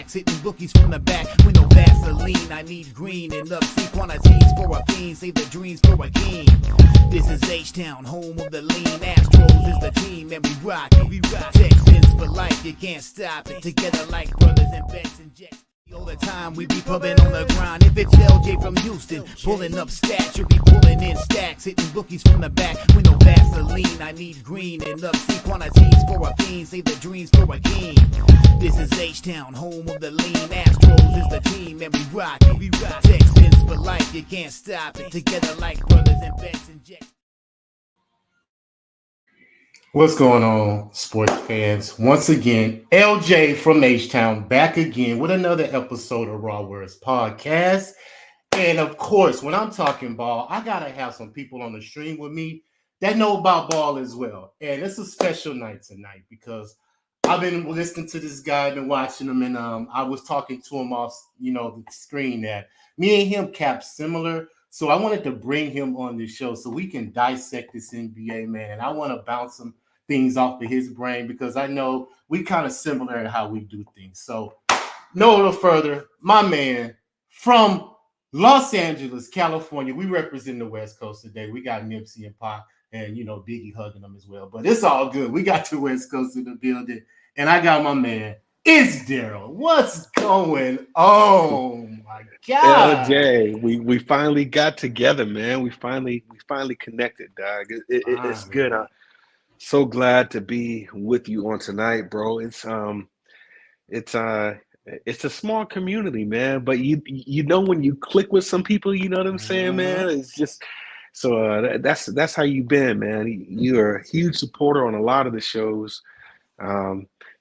stacks, hitting bookies from the back with no Vaseline. I need green and obscene quantities for a fiend, save the dreams for a king. This is H-Town, home of the lean. Astros is the team and we rock it. Texans for life, you can't stop it. Together like brothers and bets and jets. All the time we be pubbing on the grind. If it's LJ from Houston, pulling up stats, you'll be pulling in stacks, hitting bookies from the back with no Vaseline. I need green and obscene quantities for a fiend, save the dreams for a king. This is H-Town, home of the lean. Astros is the team and we rock it. Texans for life, you can't stop it. Together like brothers and bets and jets. What's going on, sports fans? Once again, LJ from H-Town back again with another episode of RaWordzPodcast. And of course, when I'm talking ball, I gotta have some people on the stream with me that know about ball as well. And it's a special night tonight because I've been listening to this guy, been watching him, and I was talking to him off, the screen that me and him cap similar. So I wanted to bring him on the show so we can dissect this NBA, man. And I want to bounce some things off of his brain because I know we kind of similar in how we do things. So no further, my man from Los Angeles, California. We represent the West Coast today. We got Nipsey and Pac and, Biggie hugging them as well. But it's all good. We got the West Coast in the building. And I got my man, it's Daryl. What's going on? My God. LJ, we finally got together, man. We finally connected, dog. It's good. I'm so glad to be with you on tonight, bro. It's a small community, man. But you know when you click with some people, you know what I'm saying, man. It's just so that's how you've been, man. You're a huge supporter on a lot of the shows.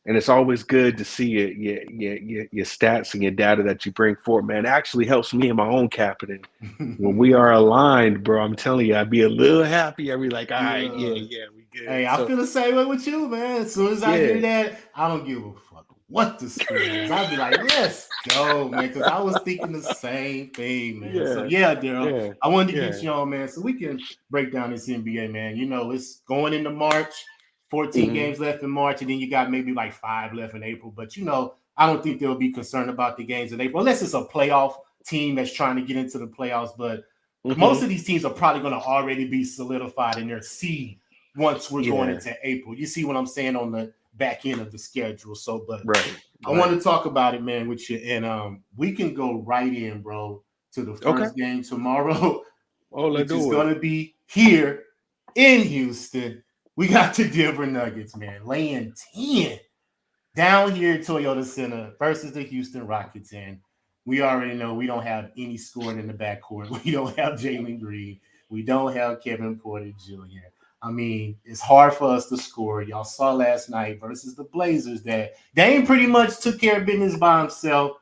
And it's always good to see your stats and your data that you bring forward, man. It actually helps me in my own capital. When we are aligned, bro, I'm telling you, I'd be a little happy. I'd be like, all right, yeah, we good. Hey, I feel the same way with you, man. As soon as I hear that, I don't give a fuck what the score is. I'd be like, let's go, man, because I was thinking the same thing, man. Yeah. So, yeah, Daryl, I wanted to get you on, man, so we can break down this NBA, man. It's going into March. 14 games left in March, and then you got maybe like 5 left in April. But, I don't think they'll be concerned about the games in April, unless it's a playoff team that's trying to get into the playoffs. But most of these teams are probably going to already be solidified in their seed once we're going into April. You see what I'm saying on the back end of the schedule. So, but I want to talk about it, man, with you. And we can go right in, bro, to the first game tomorrow. Let's do it. It's going to be here in Houston. We got the Denver Nuggets, man, laying 10 down here at Toyota Center versus the Houston Rockets. And we already know we don't have any scoring in the backcourt. We don't have Jalen Green. We don't have Kevin Porter Jr. I mean, it's hard for us to score. Y'all saw last night versus the Blazers that Dame pretty much took care of business by himself.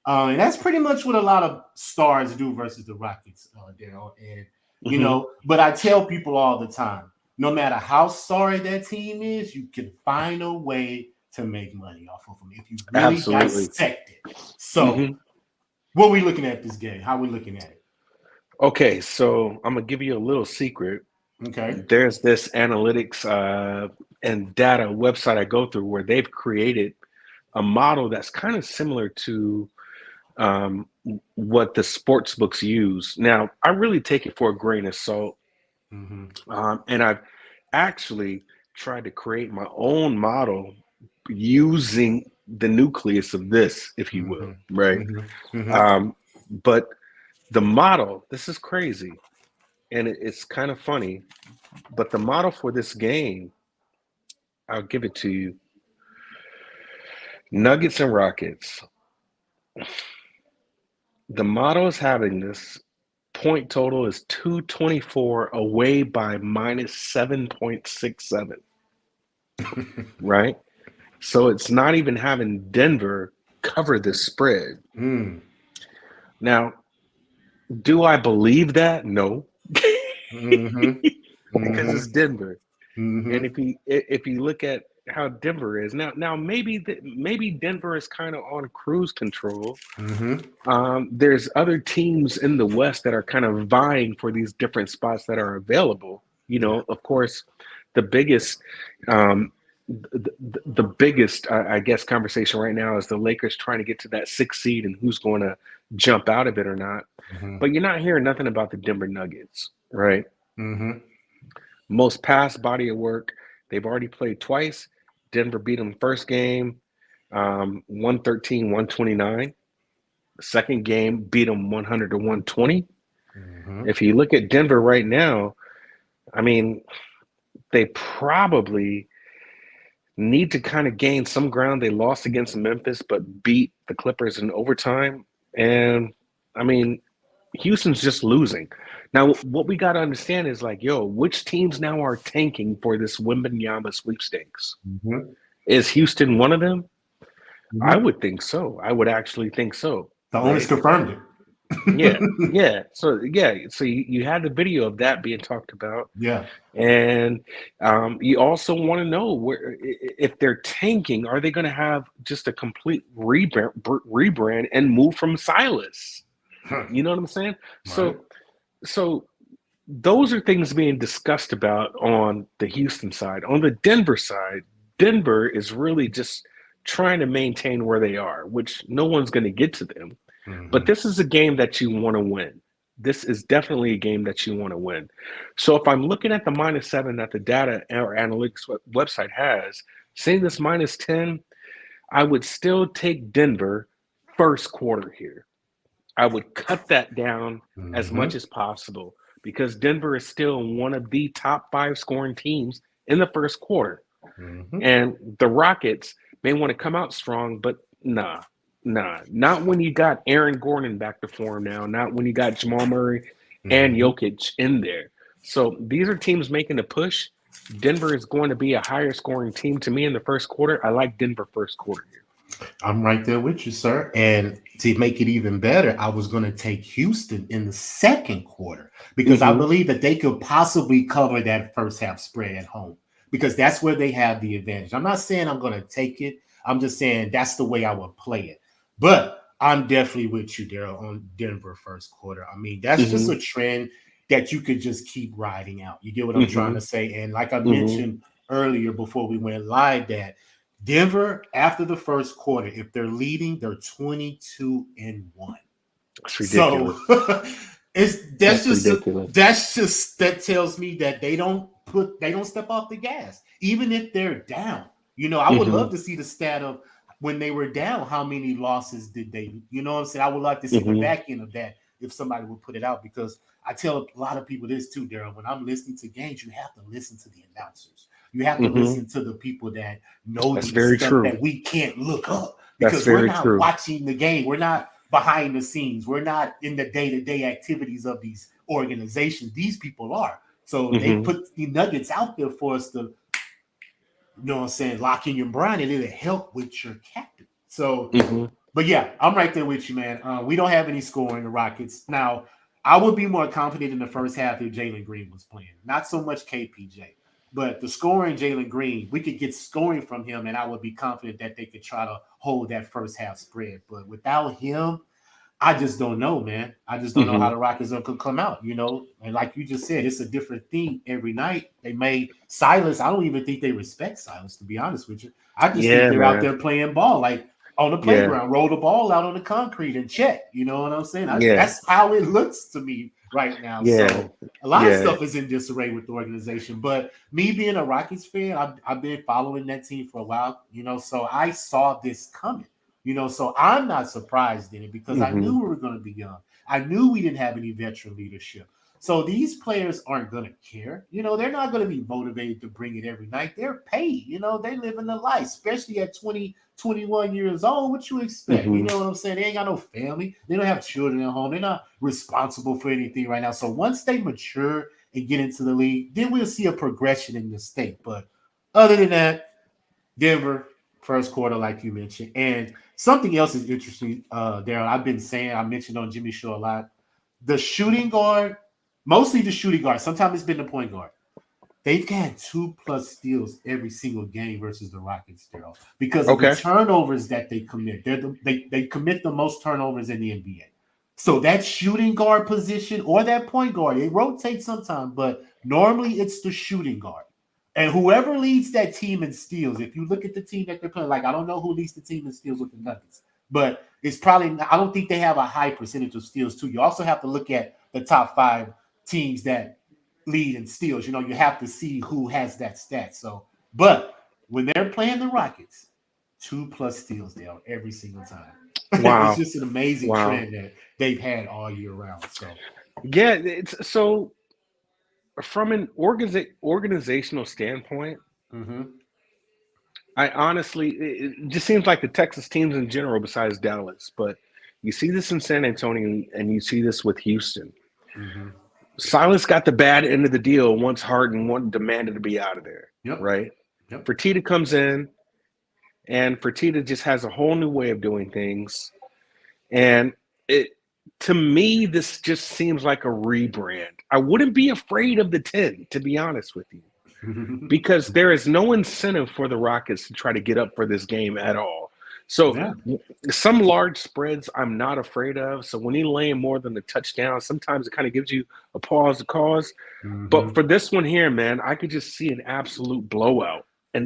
And that's pretty much what a lot of stars do versus the Rockets, Daryl. And, but I tell people all the time, no matter how sorry that team is, you can find a way to make money off of them if you really dissect it. So, what are we looking at this game? How are we looking at it? Okay, so I'm going to give you a little secret. Okay. There's this analytics and data website I go through where they've created a model that's kind of similar to what the sports books use. Now, I really take it for a grain of salt. And I've actually tried to create my own model using the nucleus of this, if you will, right? But the model, this is crazy, and it's kind of funny, but the model for this game, I'll give it to you. Nuggets and Rockets. The model is having this point total is 224 away by minus 7.67. Right? So it's not even having Denver cover this spread. Now, do I believe that? No. Because it's Denver. And if you look at how Denver is now maybe Denver is kind of on cruise control. There's other teams in the West that are kind of vying for these different spots that are available. Of course, the biggest the biggest, I guess, conversation right now is the Lakers trying to get to that 6th seed and who's going to jump out of it or not. Mm-hmm. But you're not hearing nothing about the Denver Nuggets, right? Mm-hmm. Most past body of work. They've already played twice. Denver beat them first game, 113-129. Second game beat them 100-120. Mm-hmm. If you look at Denver right now, I mean, they probably need to kind of gain some ground. They lost against Memphis, but beat the Clippers in overtime. And I mean, Houston's just losing. Now, what we got to understand is like, which teams now are tanking for this Wembanyama sweepstakes? Mm-hmm. Is Houston one of them? Mm-hmm. I would think so. I would actually think so. The owners confirmed it. Yeah. So you had the video of that being talked about. Yeah. And you also want to know where, if they're tanking, are they going to have just a complete rebrand and move from Silas? You know what I'm saying? Right. So those are things being discussed about on the Houston side. On the Denver side, Denver is really just trying to maintain where they are, which no one's going to get to them. Mm-hmm. But this is a game that you want to win. This is definitely a game that you want to win. So if I'm looking at the -7 that the data or analytics website has, saying this -10, I would still take Denver first quarter here. I would cut that down as much as possible because Denver is still one of the top 5 scoring teams in the first quarter. Mm-hmm. And the Rockets may want to come out strong, but nah, not when you got Aaron Gordon back to form now, not when you got Jamal Murray and Jokic in there. So these are teams making a push. Denver is going to be a higher scoring team to me in the first quarter. I like Denver first quarter here. I'm right there with you, sir. And to make it even better, I was going to take Houston in the second quarter because I believe that they could possibly cover that first half spread at home because that's where they have the advantage. I'm not saying I'm going to take it. I'm just saying that's the way I would play it. But I'm definitely with you, Daryl, on Denver first quarter. I mean, that's just a trend that you could just keep riding out. You get what I'm trying to say? And like I mentioned earlier before we went live, that Denver, after the first quarter, if they're leading, they're 22-1. That's ridiculous. So that tells me that they don't step off the gas, even if they're down. I would love to see the stat of when they were down, how many losses did they? You know what I'm saying? I would like to see the back end of that if somebody would put it out, because I tell a lot of people this too, Daryl. When I'm listening to games, you have to listen to the announcers. You have to listen to the people that know the stuff that we can't look up because we're not watching the game. We're not behind the scenes. We're not in the day-to-day activities of these organizations. These people are. So they put the nuggets out there for us to, lock in your brain, and it'll help with your captain. So, but yeah, I'm right there with you, man. We don't have any scoring, the Rockets. Now, I would be more confident in the first half if Jalen Green was playing. Not so much KPJ. But the scoring, Jalen Green, we could get scoring from him, and I would be confident that they could try to hold that first half spread. But without him, I just don't know, man. I just don't know how the Rockets could come out, And like you just said, it's a different theme every night. They made Silas. I don't even think they respect Silas, to be honest with you. I just think they're out there playing ball, like on the playground, roll the ball out on the concrete and check. You know what I'm saying? That's how it looks to me right now. So a lot of stuff is in disarray with the organization. But me being a Rockets fan, I've been following that team for a while, so I saw this coming. So I'm not surprised in it because I knew we were going to be young. I knew we didn't have any veteran leadership. So these players aren't going to care. They're not going to be motivated to bring it every night. They're paid. They live in the life, especially at 20, 21 years old. What you expect? You know what I'm saying? They ain't got no family. They don't have children at home. They're not responsible for anything right now. So once they mature and get into the league, then we'll see a progression in the state. But other than that, Denver, first quarter, like you mentioned. And something else is interesting, Daryl. I mentioned on Jimmy Show a lot. The shooting guard, mostly the shooting guard. Sometimes it's been the point guard. They've had 2+ steals every single game versus the Rockets, Daryl, because of the turnovers that they commit. They commit the most turnovers in the NBA. So that shooting guard position or that point guard, it rotates sometimes, but normally it's the shooting guard. And whoever leads that team in steals, if you look at the team that they're playing, like I don't know who leads the team in steals with the Nuggets, but it's probably I don't think they have a high percentage of steals too. You also have to look at the top 5 teams that lead in steals. You have to see who has that stat. So, but when they're playing the Rockets, 2+ steals down every single time. Wow. It's just an amazing trend that they've had all year round. So, yeah, it's so. From an organizational standpoint, I honestly, it just seems like the Texas teams in general, besides Dallas, but you see this in San Antonio and you see this with Houston. Silas got the bad end of the deal once Harden demanded to be out of there, right? Fertitta comes in, and Fertitta just has a whole new way of doing things. And to me, this just seems like a rebrand. I wouldn't be afraid of the 10, to be honest with you, because there is no incentive for the Rockets to try to get up for this game at all. So some large spreads I'm not afraid of. So when you lay in more than a touchdown, sometimes it kind of gives you a pause to cause. But for this one here, man, I could just see an absolute blowout,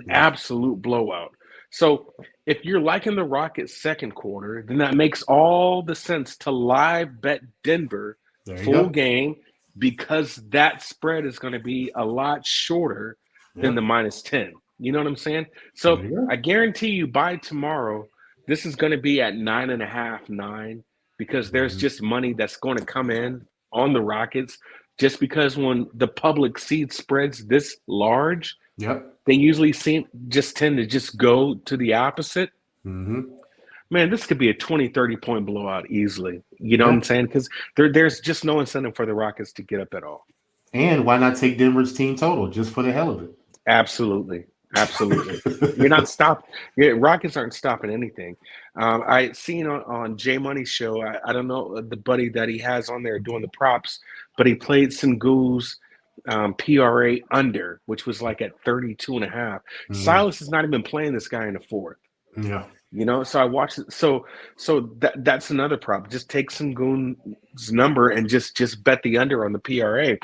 absolute blowout. So if you're liking the Rockets second quarter, then that makes all the sense to live bet Denver full game, because that spread is going to be a lot shorter than the -10. You know what I'm saying? So I guarantee you by tomorrow, this is going to be at 9.5, 9, because there's just money that's going to come in on the Rockets, just because when the public sees spreads this large, they usually tend to just go to the opposite. Man, this could be a 20, 30-point blowout easily. You know what I'm saying? Because there's just no incentive for the Rockets to get up at all. And why not take Denver's team total just for the hell of it? Absolutely. You're not stopping. Rockets aren't stopping anything. I seen on J Money's show, I don't know the buddy that he has on there doing the props, but he played Sengun's PRA under, which was like at 32.5. Silas is not even playing this guy in the fourth. So I watched it. So that's another prop. Just take Sengun's number and just bet the under on the PRA.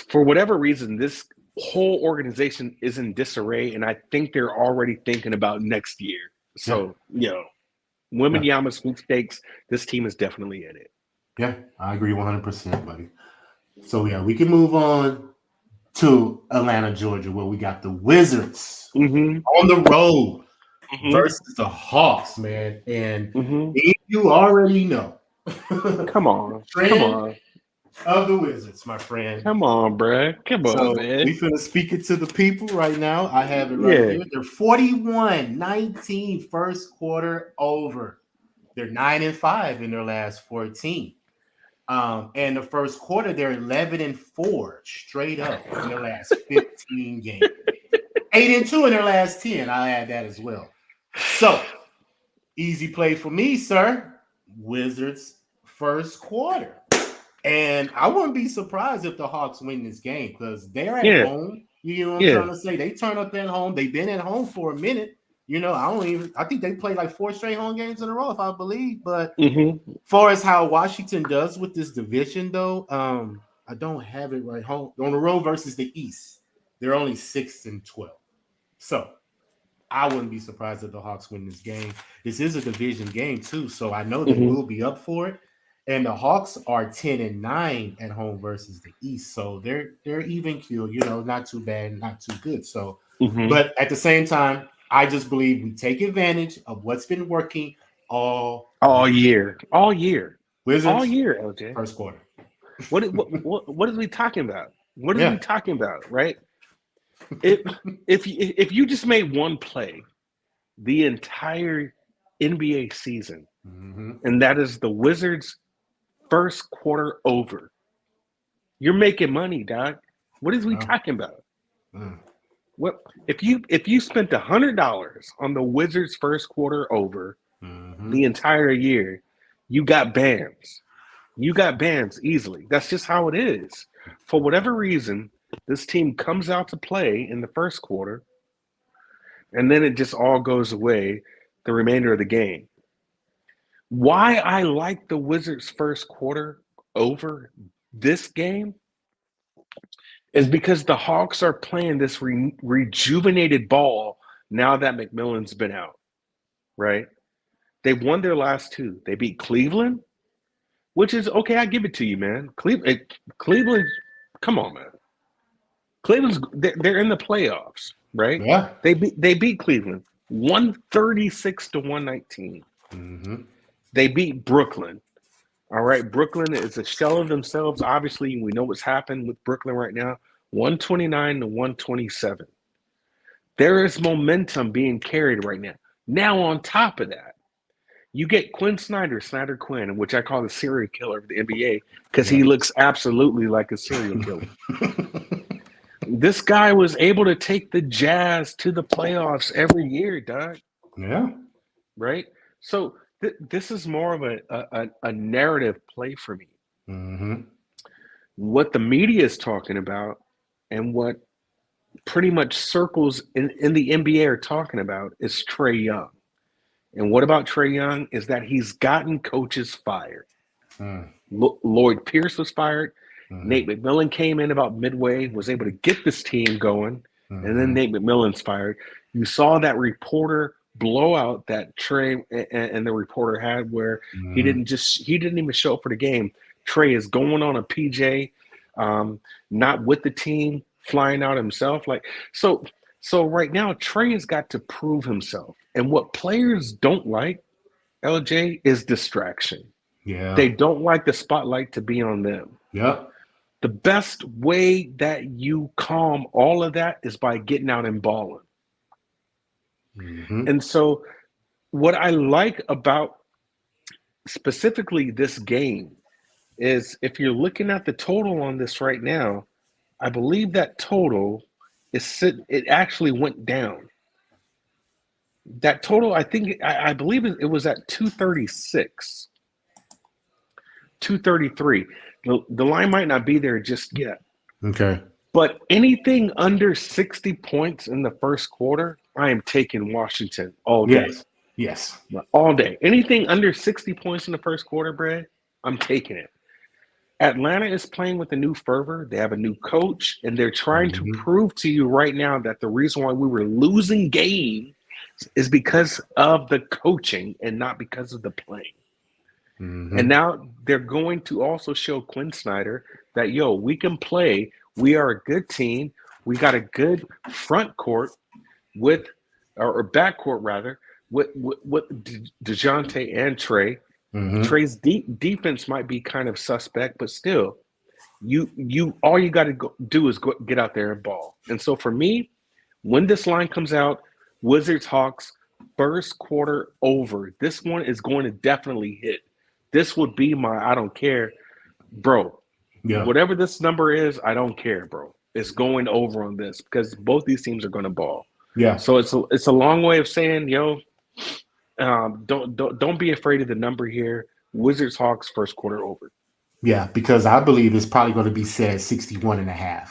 For whatever reason, this whole organization is in disarray, and I think they're already thinking about next year. So, Wembanyama sweepstakes, this team is definitely in it. Yeah, I agree 100%, buddy. So, we can move on to Atlanta, Georgia, where we got the Wizards on the road versus the Hawks, man. And you already know. Come on. Of the Wizards, my friend. Come on, bro. Come on, man. We finna speak it to the people right now. I have it right here. They're 41-19 first quarter over. They're 9-5 in their last 14. And the first quarter, they're 11-4 straight up in their last 15 games. 8-2 in their last 10. I'll add that as well. So, easy play for me, sir. Wizards first quarter. And I wouldn't be surprised if the Hawks win this game because they're at home. You know what I'm trying to say? They turn up at home. They've been at home for a minute. I think they played like 4 straight home games in a row, if I believe. But as far as how Washington does with this division, though, I don't have it right home. On the road versus the East, they're only 6-12. So I wouldn't be surprised if the Hawks win this game. This is a division game, too. So I know they will be up for it. And the Hawks are 10-9 at home versus the East, so they're even keel. Not too bad, not too good. So, but at the same time, I just believe we take advantage of what's been working all year. Wizards all year, LJ. First quarter. What are we talking about? What are we talking about? Right? If you just made one play the entire NBA season, and that is the Wizards first quarter over, you're making money, dog. What is we talking about? What if you spent $100 on the Wizards first quarter over the entire year? You got bands. You got bands easily. That's just how it is. For whatever reason, this team comes out to play in the first quarter, and then it just all goes away the remainder of the game. Why I like the Wizards first quarter over this game is because the Hawks are playing this rejuvenated ball now that McMillan's been out, right? They've won their last two. They beat Cleveland, which is okay. I give it to you, man. Cleveland, come on, man. They're in the playoffs, right? Yeah. They beat Cleveland 136 to 119. Mm-hmm. They beat Brooklyn. All right, Brooklyn is a shell of themselves. Obviously, we know what's happened with Brooklyn right now. 129 to 127. There is momentum being carried right now. Now, on top of that, you get Quinn Snyder Quinn, which I call the serial killer of the NBA because he looks absolutely like a serial killer. This guy was able to take the Jazz to the playoffs every year, Doug. Yeah. Right? So this is more of a narrative play for me. Mm-hmm. What the media is talking about and what pretty much circles in the NBA are talking about is Trae Young. And what about Trae Young is that he's gotten coaches fired. Lloyd Pierce was fired. Nate McMillan came in about midway, was able to get this team going, and then Nate McMillan's fired. You saw that reporter blowout that Trae and the reporter had where he didn't even show up for the game. Trae is going on a PJ, not with the team, flying out himself. So right now, Trae has got to prove himself. And what players don't like, LJ, is distraction. Yeah. They don't like the spotlight to be on them. Yeah. The best way that you calm all of that is by getting out and balling. And so what I like about specifically this game is if you're looking at the total on this right now, I believe that total it actually went down. That total, I believe it was at 236, 233. The line might not be there just yet. Okay. But anything under 60 points in the first quarter, I am taking Washington all day. Yes. All day. Anything under 60 points in the first quarter, Brad, I'm taking it. Atlanta is playing with a new fervor. They have a new coach, and they're trying to prove to you right now that the reason why we were losing games is because of the coaching and not because of the playing. And now they're going to also show Quinn Snyder that, we can play. We are a good team. We got a good front court or back court rather, with DeJounte and Trae. Trae's defense might be kind of suspect, but still, all you got to do is get out there and ball. And so for me, when this line comes out, Wizards Hawks first quarter over. This one is going to definitely hit. This would be my I don't care, bro. Yeah. Whatever this number is, I don't care, bro. It's going over on this because both these teams are going to ball. Yeah. So it's a long way of saying, don't be afraid of the number here. Wizards Hawks first quarter over. Yeah, because I believe it's probably going to be set at 61.5.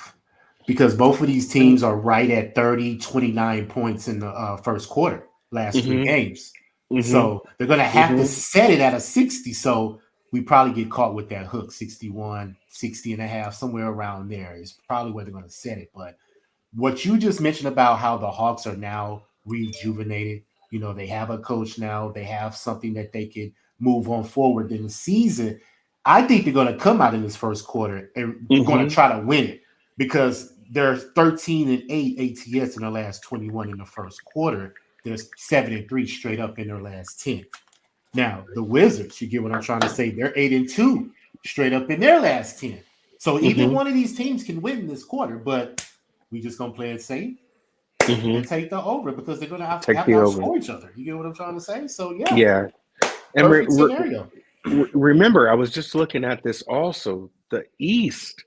Because both of these teams are right at 29 points in the first quarter, last three games. So they're going to have to set it at a 60. So we probably get caught with that hook, 61, 60.5, somewhere around there is probably where they're going to set it. But what you just mentioned about how the Hawks are now rejuvenated, they have a coach now, they have something that they can move on forward in the season. I think they're going to come out in this first quarter and they're going to try to win it because they're 13-8 ATS in the last 21 in the first quarter. They're 7-3 straight up in their last 10. Now, the Wizards, you get what I'm trying to say, they're 8-2 straight up in their last 10. So either one of these teams can win this quarter, but we just going to play it safe and take the over because they're going to have to outscore each other. You get what I'm trying to say? So, yeah. Yeah. And perfect scenario. Remember, I was just looking at this also, the East,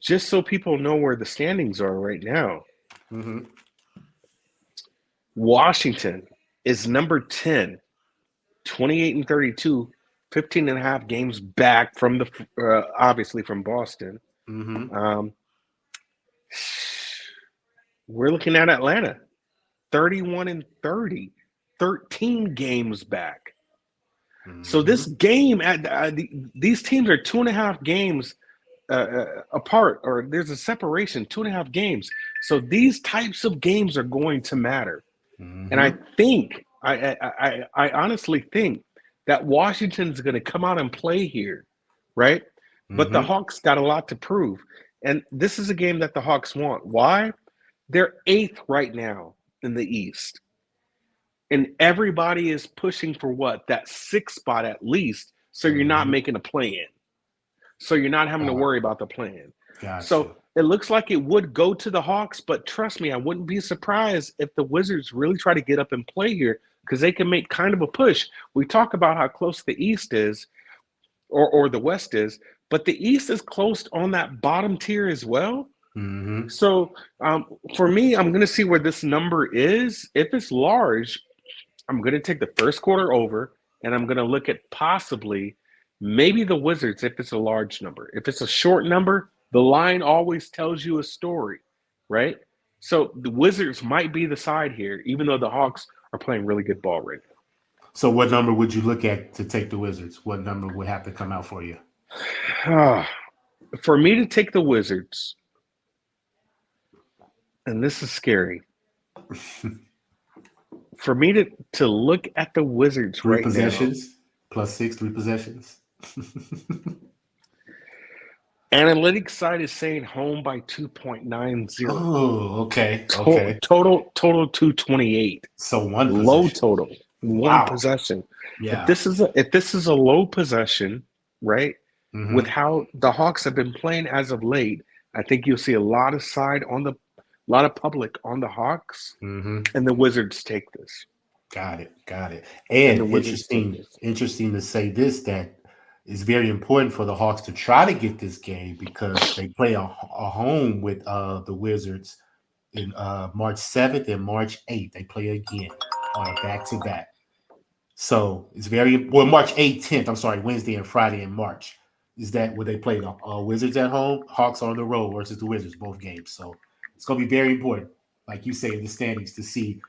just so people know where the standings are right now. Washington is number 10, 28-32, 15.5 games back from obviously from Boston. We're looking at Atlanta, 31-30, 13 games back. So this game, these teams are 2.5 games apart, or there's a separation, 2.5 games. So these types of games are going to matter. And I Mm-hmm. think, I honestly think that Washington's going to come out and play here, right? But the Mm-hmm. Hawks got a lot to prove. And this is a game that the Hawks want. Why? They're 8th right now in the East. And everybody is pushing for what? That 6th spot at least. So you're not Mm-hmm. making a play-in. So you're not having to worry about the play-in. Got So you. it looks like it would go to the Hawks, but trust me, I wouldn't be surprised if the Wizards really try to get up and play here because they can make kind of a push. We talk about how close the East is or the West is, but the East is close on that bottom tier as well. Mm-hmm. So for me, I'm going to see where this number is. If it's large, I'm going to take the first quarter over, and I'm going to look at possibly maybe the Wizards if it's a large number. If it's a short number, the line always tells you a story, right? So the Wizards might be the side here, even though the Hawks are playing really good ball right So what number would you look at to take the Wizards? What number would have to come out for you? now. For me to take the Wizards, and this is scary, for me to look at the Wizards Three right now, possessions, +6, 3 possessions. analytics side is saying home by 2.90. Oh, okay. Okay. Total 228. So one Low possession. total. One Wow. possession. Yeah. If this is a low possession, right? Mm-hmm. With how the Hawks have been playing as of late, I think you'll see a lot of public on the Hawks, Mm-hmm. and the Wizards take this. Got it. And the And Wizards take this. interesting to say this, that it's very important for the Hawks to try to get this game because they play a home with the Wizards in March 7th and March 8th. They play again on a back-to-back. So it's March 8th, 10th. I'm sorry, Wednesday and Friday in March. Is that where they play the Wizards at home? Hawks on the road versus the Wizards, both games. So it's going to be very important, like you say, in the standings to see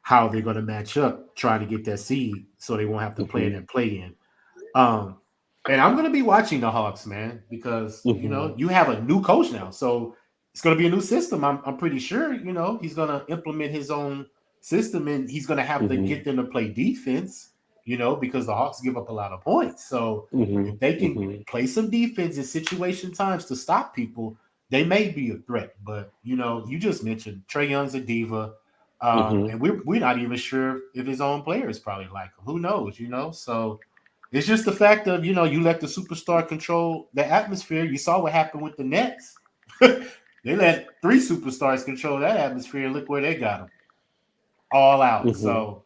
how they're going to match up, trying to get that seed so they won't have to play in and play in. And I'm going to be watching the Hawks, man, because, you have a new coach now. So it's going to be a new system. I'm pretty sure, he's going to implement his own system and he's going to have to get them to play defense, because the Hawks give up a lot of points. So if they can play some defense in situation times to stop people, they may be a threat. But, you just mentioned Trae Young's a diva. And we're not even sure if his own players probably like him. Who knows, So it's just the fact of, you let the superstar control the atmosphere. You saw what happened with the Nets. They let 3 superstars control that atmosphere, and look where they got them. All out. So,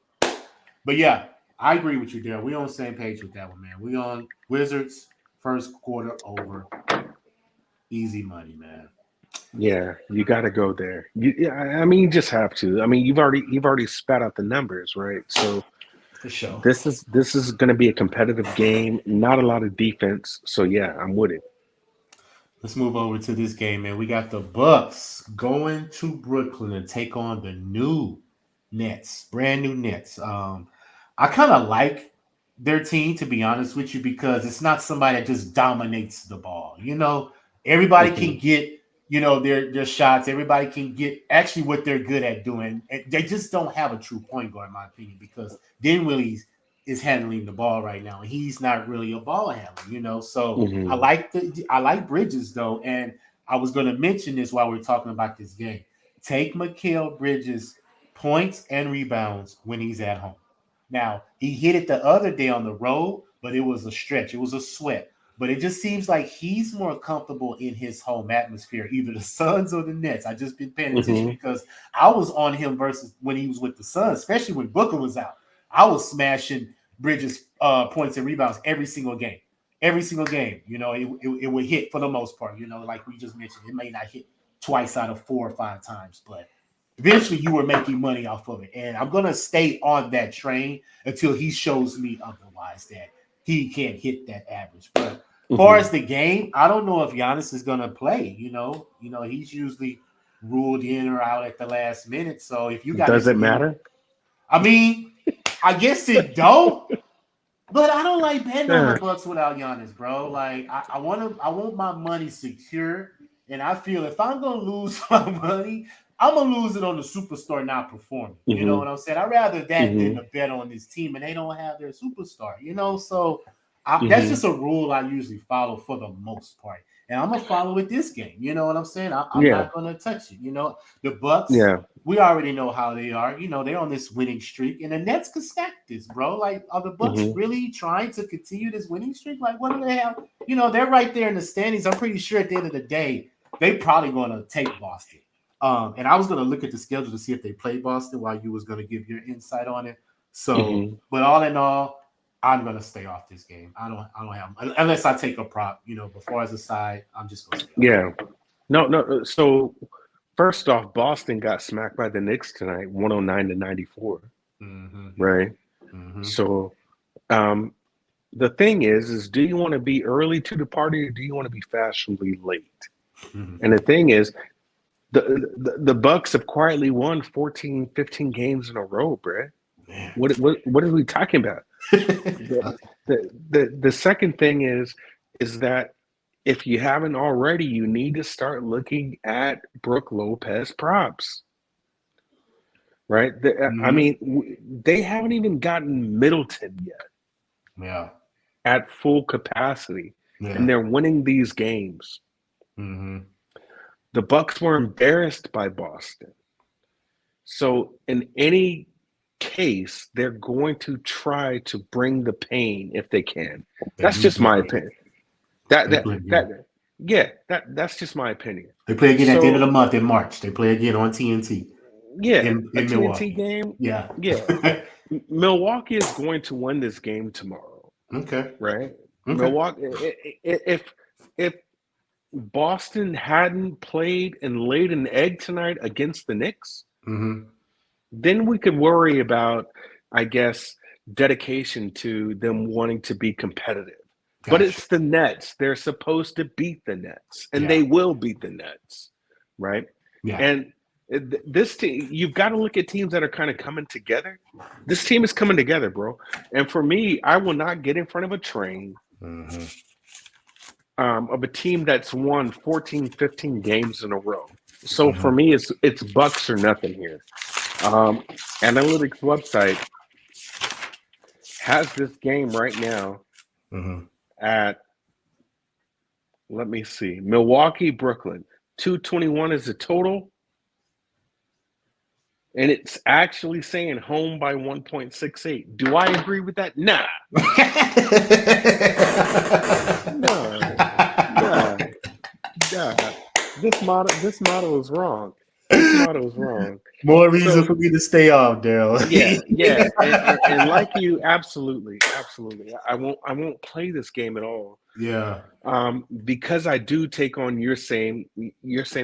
but yeah, I agree with you there. We're on the same page with that one, man. We on Wizards, first quarter over. Easy money, man. Yeah, you got to go there. You just have to. I mean, you've already spat out the numbers, right? So for sure, this is going to be a competitive game. Not a lot of defense. So yeah, I'm with it. Let's move over to this game, man. We got the Bucks going to Brooklyn to take on the new Nets, brand new Nets. I kind of like their team, to be honest with you, because it's not somebody that just dominates the ball. Everybody can get, their shots. Everybody can get actually what they're good at doing. And they just don't have a true point guard, in my opinion, because Dinwiddie is handling the ball right now, and he's not really a ball handler, So I like Bridges though, and I was going to mention this while we're talking about this game. Take Mikal Bridges points and rebounds when he's at home. Now he hit it the other day on the road, but it was a stretch. It was a sweat. But it just seems like he's more comfortable in his home atmosphere, either the Suns or the Nets. I just been paying attention because I was on him versus when he was with the Suns, especially when Booker was out. I was smashing Bridges points and rebounds every single game. Every single game, it would hit for the most part. Like we just mentioned, it may not hit twice out of 4 or 5 times, but eventually you were making money off of it. And I'm going to stay on that train until he shows me otherwise that he can't hit that average. But as far as the game, I don't know if Giannis is going to play. He's usually ruled in or out at the last minute. So if you got Does it matter? I mean, I guess it don't. But I don't like betting on the Bucks without Giannis, bro. Like I want my money secure, and I feel if I'm gonna lose my money, I'm gonna lose it on the superstar not performing. You know what I'm saying? I'd rather that than to bet on this team, and they don't have their superstar. So that's just a rule I usually follow for the most part, and I'm gonna follow it this game. You know what I'm saying? I'm not gonna touch it. The Bucks. Yeah. We already know how they are. They're on this winning streak, and the Nets could stack this, bro. Like, are the Bucks really trying to continue this winning streak? Like, what do they have? They're right there in the standings. I'm pretty sure at the end of the day, they probably going to take Boston. And I was going to look at the schedule to see if they play Boston while you was going to give your insight on it. So, but all in all, I'm going to stay off this game. I don't have unless I take a prop. Before as a side, I'm just going to stay off. No. So. First off, Boston got smacked by the Knicks tonight, 109-94. Right? So the thing is do you want to be early to the party or do you want to be fashionably late? And the thing is, the Bucks have quietly won 14, 15 games in a row, bruh. What are we talking about? The second thing is that if you haven't already, you need to start looking at Brook Lopez props, right? I mean, they haven't even gotten Middleton yet. Yeah. At full capacity, and they're winning these games. The Bucks were embarrassed by Boston. So in any case, they're going to try to bring the pain if they can. That's just my opinion. That's just my opinion. They play again at the end of the month in March. They play again on TNT. In a Milwaukee. TNT game. Yeah. Milwaukee is going to win this game tomorrow. Okay. Right. Okay. Milwaukee. If Boston hadn't played and laid an egg tonight against the Knicks, then we could worry about, I guess, dedication to them wanting to be competitive. But it's the Nets. They're supposed to beat the Nets, and they will beat the Nets, right? Yeah. And this team, you've got to look at teams that are kind of coming together. This team is coming together, bro. And for me, I will not get in front of a train of a team that's won 14, 15 games in a row. So for me, it's Bucks or nothing here. Analytics website has this game right now. At, let me see, Milwaukee, Brooklyn. 221 is the total. And it's actually saying home by 1.68. Do I agree with that? Nah. Nah. This model is wrong. More reason for me to stay off, Daryl. Yeah. And like you, absolutely. I won't play this game at all. Yeah. Because I do take on your same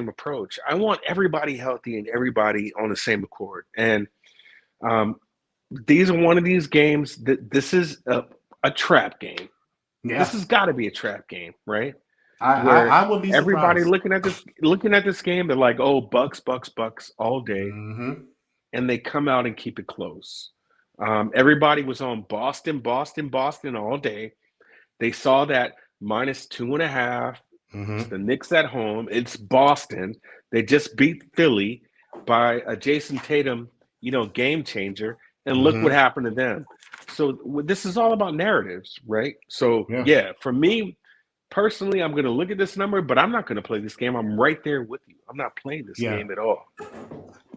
approach. I want everybody healthy and everybody on the same accord. And these are one of these games that this is a trap game. Yeah. This has got to be a trap game, right? I would be everybody surprised. looking at this game. They're like, "Oh, Bucks all day," and they come out and keep it close. Everybody was on Boston all day. They saw that -2.5. It's the Knicks at home. It's Boston. They just beat Philly by a Jason Tatum, game changer. And look what happened to them. So this is all about narratives, right? So for me. Personally, I'm going to look at this number, but I'm not going to play this game. I'm right there with you. I'm not playing this game at all.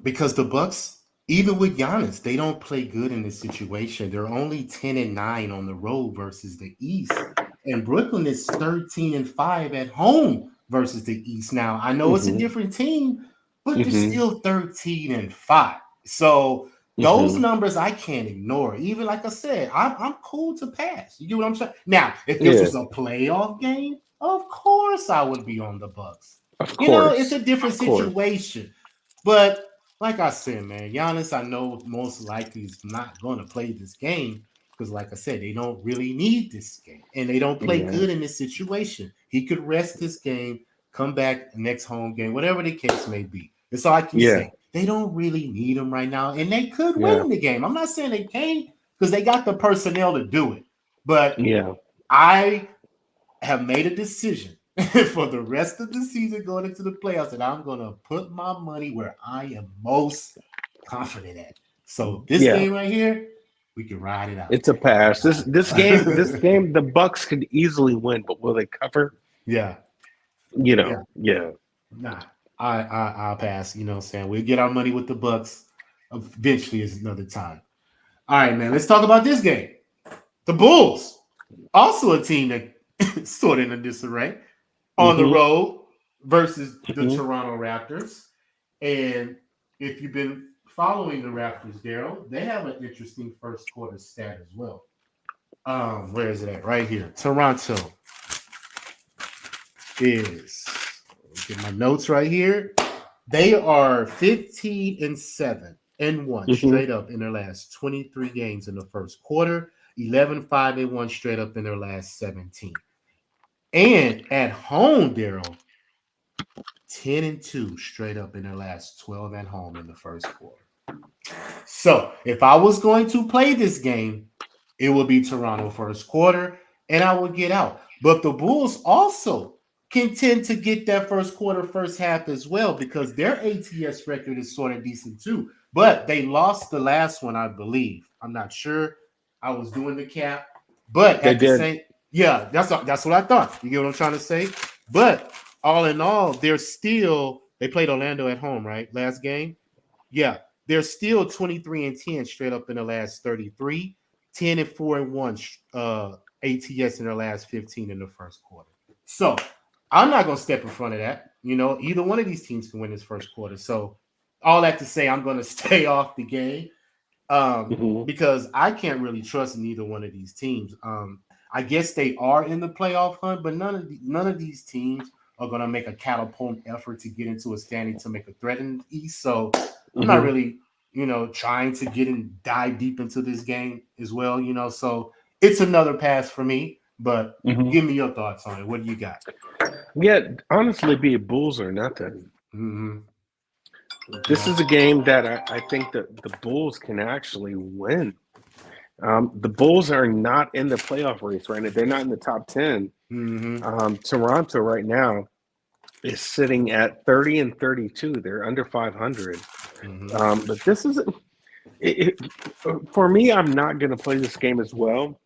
Because the Bucks, even with Giannis, they don't play good in this situation. They're only 10-9 on the road versus the East. And Brooklyn is 13-5 at home versus the East. Now, I know it's a different team, but they're still 13-5. So those numbers I can't ignore. Even like I said, I'm cool to pass. You get what I'm saying? Now, if this was a playoff game, of course I would be on the Bucks. Of course. It's a different situation. But like I said, man, Giannis, I know most likely is not going to play this game because, like I said, they don't really need this game. And they don't play good in this situation. He could rest this game, come back next home game, whatever the case may be. That's all I can say. They don't really need him right now, and they could win the game. I'm not saying they can't because they got the personnel to do it. But Yeah. I have made a decision for the rest of the season going into the playoffs that I'm going to put my money where I am most confident at. So this Yeah. game right here, we can ride it out. It's a pass. This game, the Bucks could easily win, but will they cover? Yeah. Yeah. Nah, I'll pass. You know what I'm saying? We'll get our money with the Bucks. Eventually is another time. All right, man. Let's talk about this game. The Bulls, also a team that sort of in disarray, on the road versus the Toronto Raptors. And if you've been following the Raptors, Daryl, they have an interesting first quarter stat as well. Where is it at? Right here. Toronto is, get my notes right here. They are 15-7 and 1 straight up in their last 23 games in the first quarter, 11-5-1 straight up in their last 17. And at home, Daryl, 10-2 straight up in their last 12 at home in the first quarter. So if I was going to play this game, it would be Toronto first quarter, and I would get out. But the Bulls also can tend to get that first quarter, first half as well, because their ATS record is sort of decent too. But they lost the last one, I believe. I'm not sure. I was doing the cap, but They at the did. same, yeah, that's what I thought. You get what I'm trying to say? But all in all, they played Orlando at home, right? Last game. Yeah, they're still 23-10 straight up in the last 33, 10-4-1 ATS in their last 15 in the first quarter. So I'm not going to step in front of that. You know, either one of these teams can win this first quarter. So all that to say, I'm going to stay off the game because I can't really trust neither one of these teams. I guess they are in the playoff hunt, but none of these teams are going to make a catapult effort to get into a standing to make a threat in the East. So I'm not really, trying to dive deep into this game as well, So it's another pass for me, but give me your thoughts on it. What do you got? Yeah, honestly, be it Bulls or nothing. This is a game that I think that the Bulls can actually win. The Bulls are not in the playoff race right now. They're not in the top 10. Toronto right now is sitting at 30-32. They're under 500. But this is for me. I'm not going to play this game as well.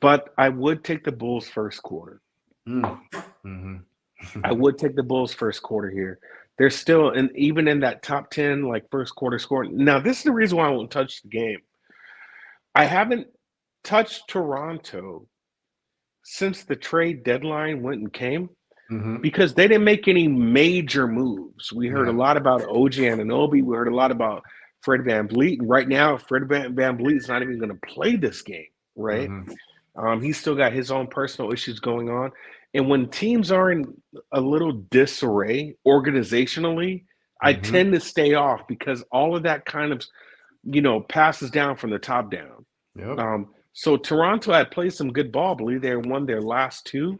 But I would take the Bulls first quarter. I would take the Bulls first quarter here. They're still, and even in that top 10, like first quarter scoring. Now, this is the reason why I won't touch the game. I haven't touched Toronto since the trade deadline went and came because they didn't make any major moves. We heard a lot about OG Anunoby. We heard a lot about Fred VanVleet. And right now, Fred VanVleet is not even going to play this game, right? He's still got his own personal issues going on. And when teams are in a little disarray organizationally, I tend to stay off because all of that kind of, passes down from the top down. So Toronto had played some good ball. I believe they won their last two,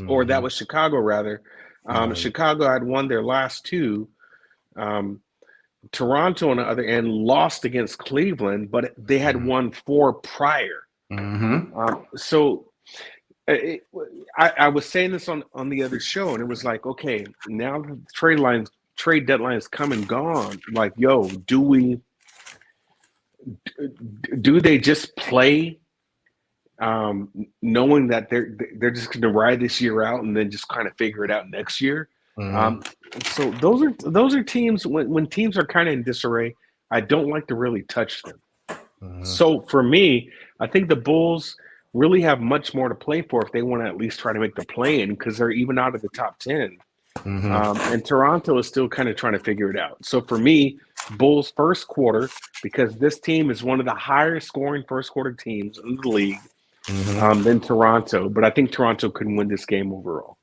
or that was Chicago rather. Chicago had won their last two. Toronto, on the other end, lost against Cleveland, but they had won 4 prior. So I was saying this on the other show, and it was like, okay, now the trade deadline is come and gone. Like, yo, do they just play knowing that they're just going to ride this year out and then just kind of figure it out next year? So those are teams when teams are kind of in disarray, I don't like to really touch them. So for me, I think the Bulls really have much more to play for if they want to at least try to make the play-in because they're even out of the top 10. And Toronto is still kind of trying to figure it out. So for me, Bulls first quarter, because this team is one of the higher scoring first quarter teams in the league than Toronto. But I think Toronto can win this game overall.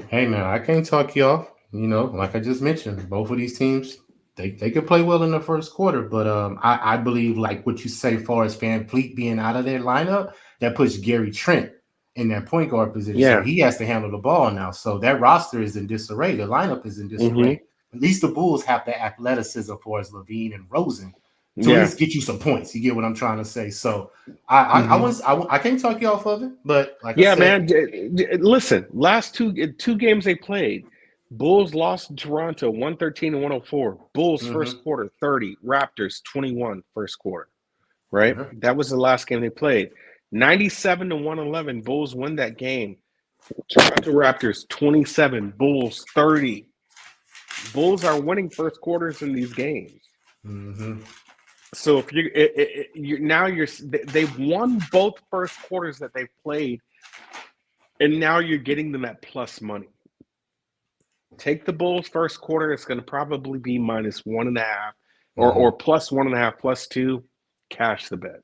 Hey, man, I can't talk you off. Like I just mentioned, both of these teams, they could play well in the first quarter. But I believe, like what you say, far as VanVleet being out of their lineup, that puts Gary Trent in that point guard position. Yeah. So he has to handle the ball now. So that roster is in disarray. The lineup is in disarray. At least the Bulls have the athleticism for as Levine and Rosen to at Yeah. least get you some points. You get what I'm trying to say? So I can't talk you off of it, but like I Yeah, said, man. Listen, last two games they played, Bulls lost to Toronto 113 and 104. Bulls mm-hmm, first quarter 30, Raptors 21 first quarter. Right? yeah, That was the last game they played. 97 to 111, Bulls win that game. Toronto Raptors 27, Bulls 30. Bulls are winning first quarters in these games. mm-hmm. So if they've won both first quarters that they've played, and now you're getting them at plus money. Take the Bulls first quarter; it's going to probably be minus 1.5, or plus 1.5, plus 2. Cash the bet.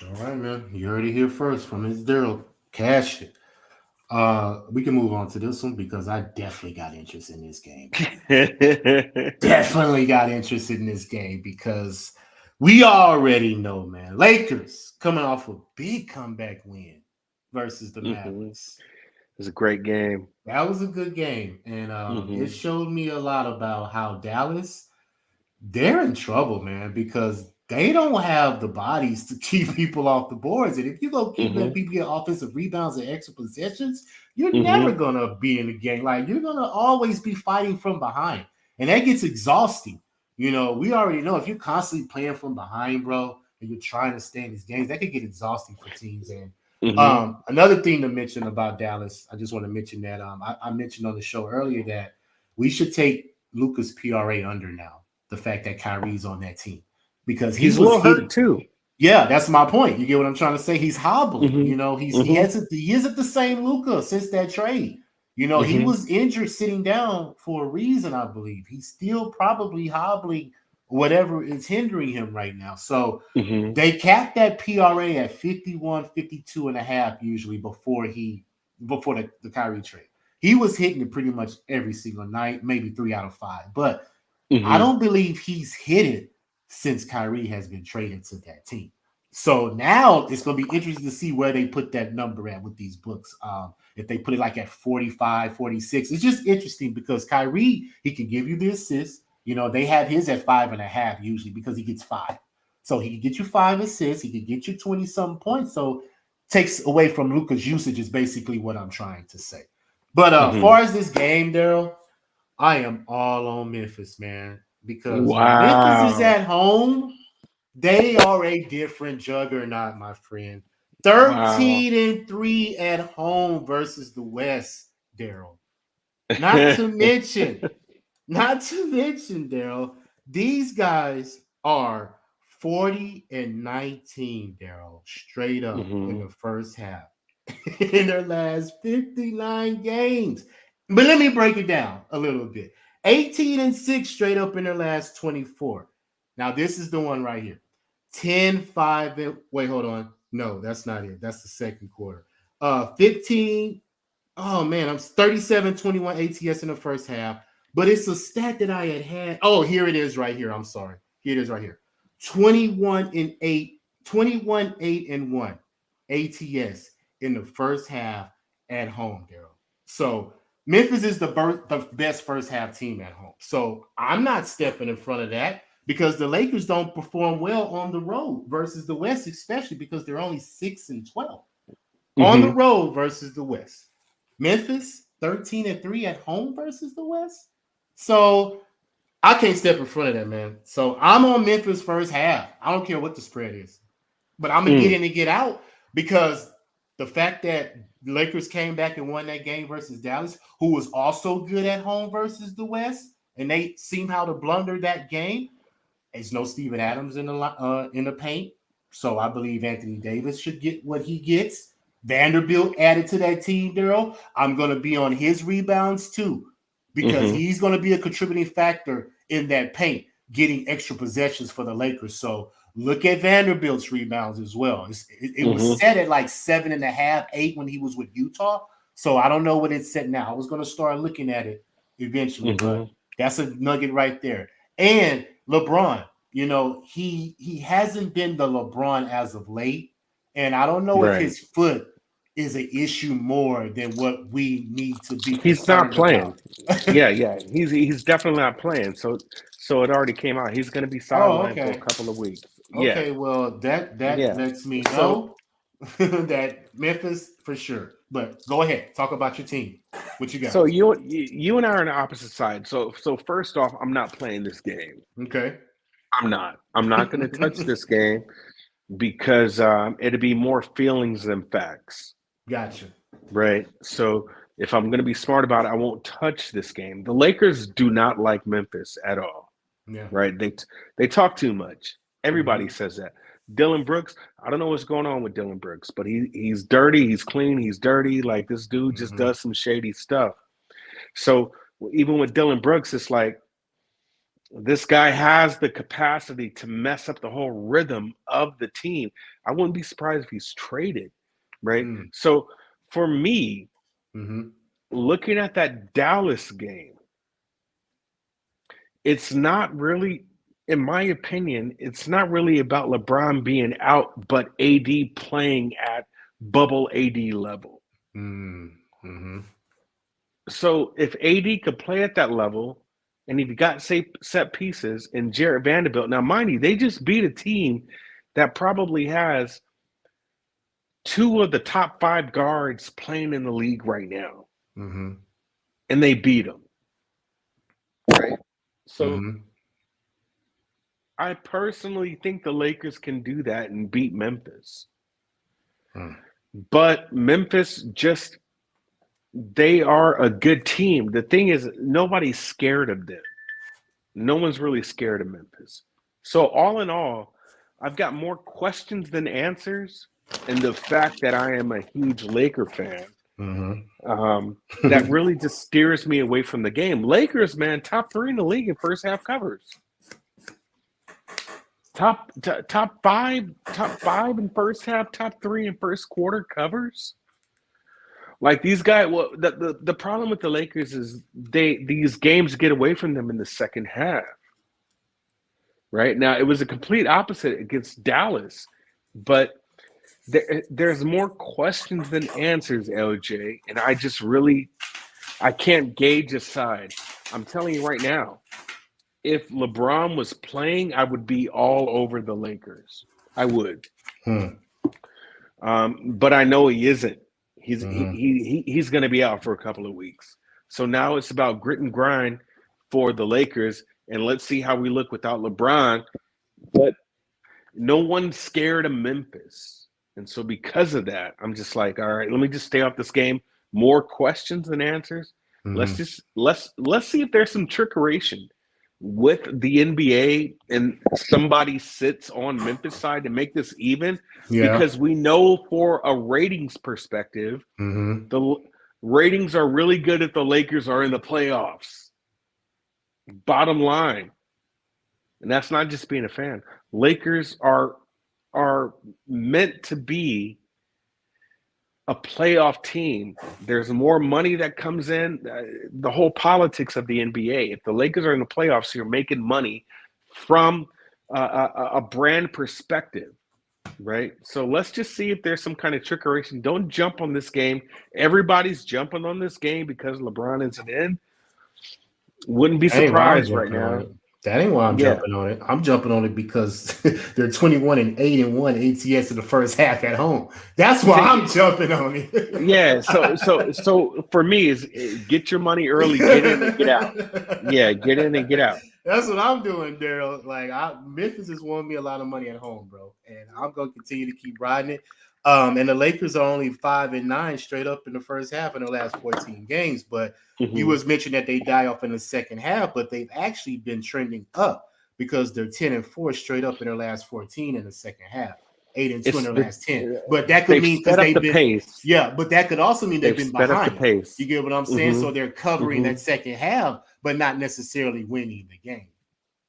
All right, man. You heard it here first from Ms. Daryl. Cash it. We can move on to this one because I definitely got interest in this game. Definitely got interested in this game because we already know, man. Lakers coming off a big comeback win versus the Mavericks. It was a great game. That was a good game, and it showed me a lot about how Dallas, they're in trouble, man, because they don't have the bodies to keep people off the boards. And if you go keep letting people get offensive rebounds and extra possessions, you're never going to be in the game. Like, you're going to always be fighting from behind. And that gets exhausting. You know, we already know if you're constantly playing from behind, bro, and you're trying to stay in these games, that could get exhausting for teams. And another thing to mention about Dallas, I just want to mention that I mentioned on the show earlier that we should take Luka's PRA under now. The fact that Kyrie's on that team, because he's a little hurt too. Yeah, that's my point. You get what I'm trying to say? He's hobbling. You know, he isn't the same Luka since that trade. You know, he was injured sitting down for a reason, I believe. He's still probably hobbling, whatever is hindering him right now. So they capped that PRA at 51, 52 and a half usually before the Kyrie trade. He was hitting it pretty much every single night, maybe 3 out of 5. But I don't believe he's hit it since Kyrie has been traded to that team. So now it's going to be interesting to see where they put that number at with these books. If they put it like at 45, 46, it's just interesting because Kyrie, he can give you the assist. You know, they have his at 5.5 usually because he gets 5. So he can get you 5 assists. He can get you 20-something points. So takes away from Luka's usage is basically what I'm trying to say. But as far as this game, Daryl, I am all on Memphis, man, because Memphis is at home. They are a different juggernaut, my friend. 13-3 at home versus the West, Daryl. Not to mention, Daryl, these guys are 40-19, Daryl, straight up in the first half in their last 59 games. But let me break it down a little bit. 18-6 straight up in their last 24. Now, this is the one right here. 10-5. Wait, hold on. No, that's not it. That's the second quarter. 15. Oh, man, I'm 37-21 ATS in the first half. But it's a stat that I had. Oh, here it is right here. I'm sorry. Here it is right here. 21-8. 21-8-1 ATS in the first half at home, Daryl. So Memphis is the best first half team at home. So I'm not stepping in front of that because the Lakers don't perform well on the road versus the West, especially because they're only 6-12 on the road versus the West. Memphis 13-3 at home versus the West. So I can't step in front of that, man. So I'm on Memphis first half. I don't care what the spread is, but I'm gonna get in and get out because the fact that the Lakers came back and won that game versus Dallas, who was also good at home versus the West, and they seem how to blunder that game. There's no Steven Adams in the paint, so I believe Anthony Davis should get what he gets. Vanderbilt added to that team, Daryl. I'm going to be on his rebounds too because he's going to be a contributing factor in that paint, getting extra possessions for the Lakers. So look at Vanderbilt's rebounds as well. It was set at like 7.5, 8 when he was with Utah. So I don't know what it's set now. I was going to start looking at it eventually, but that's a nugget right there. And LeBron, you know, he hasn't been the LeBron as of late. And I don't know if his foot is an issue more than what we need to be. He's not playing. Yeah. He's definitely not playing. So So it already came out. He's going to be Oh, sidelined for a okay. couple of weeks. Yeah, Okay, well that yeah. lets me So know that Memphis for sure. But go ahead, talk about your team. What you got? so you and I are on the opposite side. So first off, I'm not playing this game. Okay. I'm not. I'm not going to touch this game because it'd be more feelings than facts, Gotcha. right? So if I'm going to be smart about it, I won't touch this game. The Lakers do not like Memphis at all, Yeah. right? They talk too much. Everybody Mhm. says that. Dylan Brooks, I don't know what's going on with Dylan Brooks, but he's dirty, he's clean, he's dirty. Like this dude just Mhm. does some shady stuff. So even with Dylan Brooks, it's like this guy has the capacity to mess up the whole rhythm of the team. I wouldn't be surprised if he's traded, right? Mm. So for me, Mhm. looking at that Dallas game, it's not really, in my opinion, it's not really about LeBron being out, but AD playing at bubble AD level. Mm. Mhm. So if AD could play at that level, and if you got set pieces and Jarrett Vanderbilt, now mind you, they just beat a team that probably has two of the top 5 guards playing in the league right now, Mhm. and they beat them, right? So Mhm. I personally think the Lakers can do that and beat Memphis. Mm. But Memphis just, they are a good team. The thing is, nobody's scared of them. No one's really scared of Memphis. So all in all, I've got more questions than answers. And the fact that I am a huge Laker fan, Mhm. that really just steers me away from the game. Lakers, man, top 3 in the league in first half covers. Top 5 in first half, top 3 in first quarter covers. Like these guys, well, the problem with the Lakers is these games get away from them in the second half. Right now, it was a complete opposite against Dallas, but there's more questions than answers, LJ, and I can't gauge a side. I'm telling you right now, if LeBron was playing, I would be all over the Lakers. I would. Hmm. But I know he isn't. Mhm. He's going to be out for a couple of weeks. So now it's about grit and grind for the Lakers, and let's see how we look without LeBron. But no one's scared of Memphis, and so because of that, I'm just like, all right, let me just stay off this game. More questions than answers. Mhm. Let's see if there's some trickery with the NBA and somebody sits on Memphis side to make this even, Yeah. because we know for a ratings perspective, Mhm. the ratings are really good if the Lakers are in the playoffs. Bottom line. And that's not just being a fan. Lakers are meant to be a playoff team. There's more money that comes in. The whole politics of the NBA. If the Lakers are in the playoffs, you're making money from a brand perspective, right? So let's just see if there's some kind of trickery. Don't jump on this game. Everybody's jumping on this game because LeBron isn't in. Wouldn't be That ain't why I'm surprised right jumping on now. it. That ain't why I'm Yeah. jumping on it. I'm jumping on it because they're 21-8-1 ATS in the first half at home. That's why I'm jumping on it. Yeah. So for me is get your money early, get in and get out. Yeah, get in and get out. That's what I'm doing, Daryl. Like Memphis has won me a lot of money at home, bro, and I'm gonna continue to keep riding it. And the Lakers are only 5-9 straight up in the first half in the last 14 games. But you was mentioned that they die off in the second half, but they've actually been trending up because they're 10-4 straight up in their last 14 in the second half, 8-2 in their last 10. But that could they've mean because sped up they've the been pace. yeah, but that could also mean they've been sped up the behind. pace. You get what I'm saying? So they're covering Mhm. that second half, but not necessarily winning the game.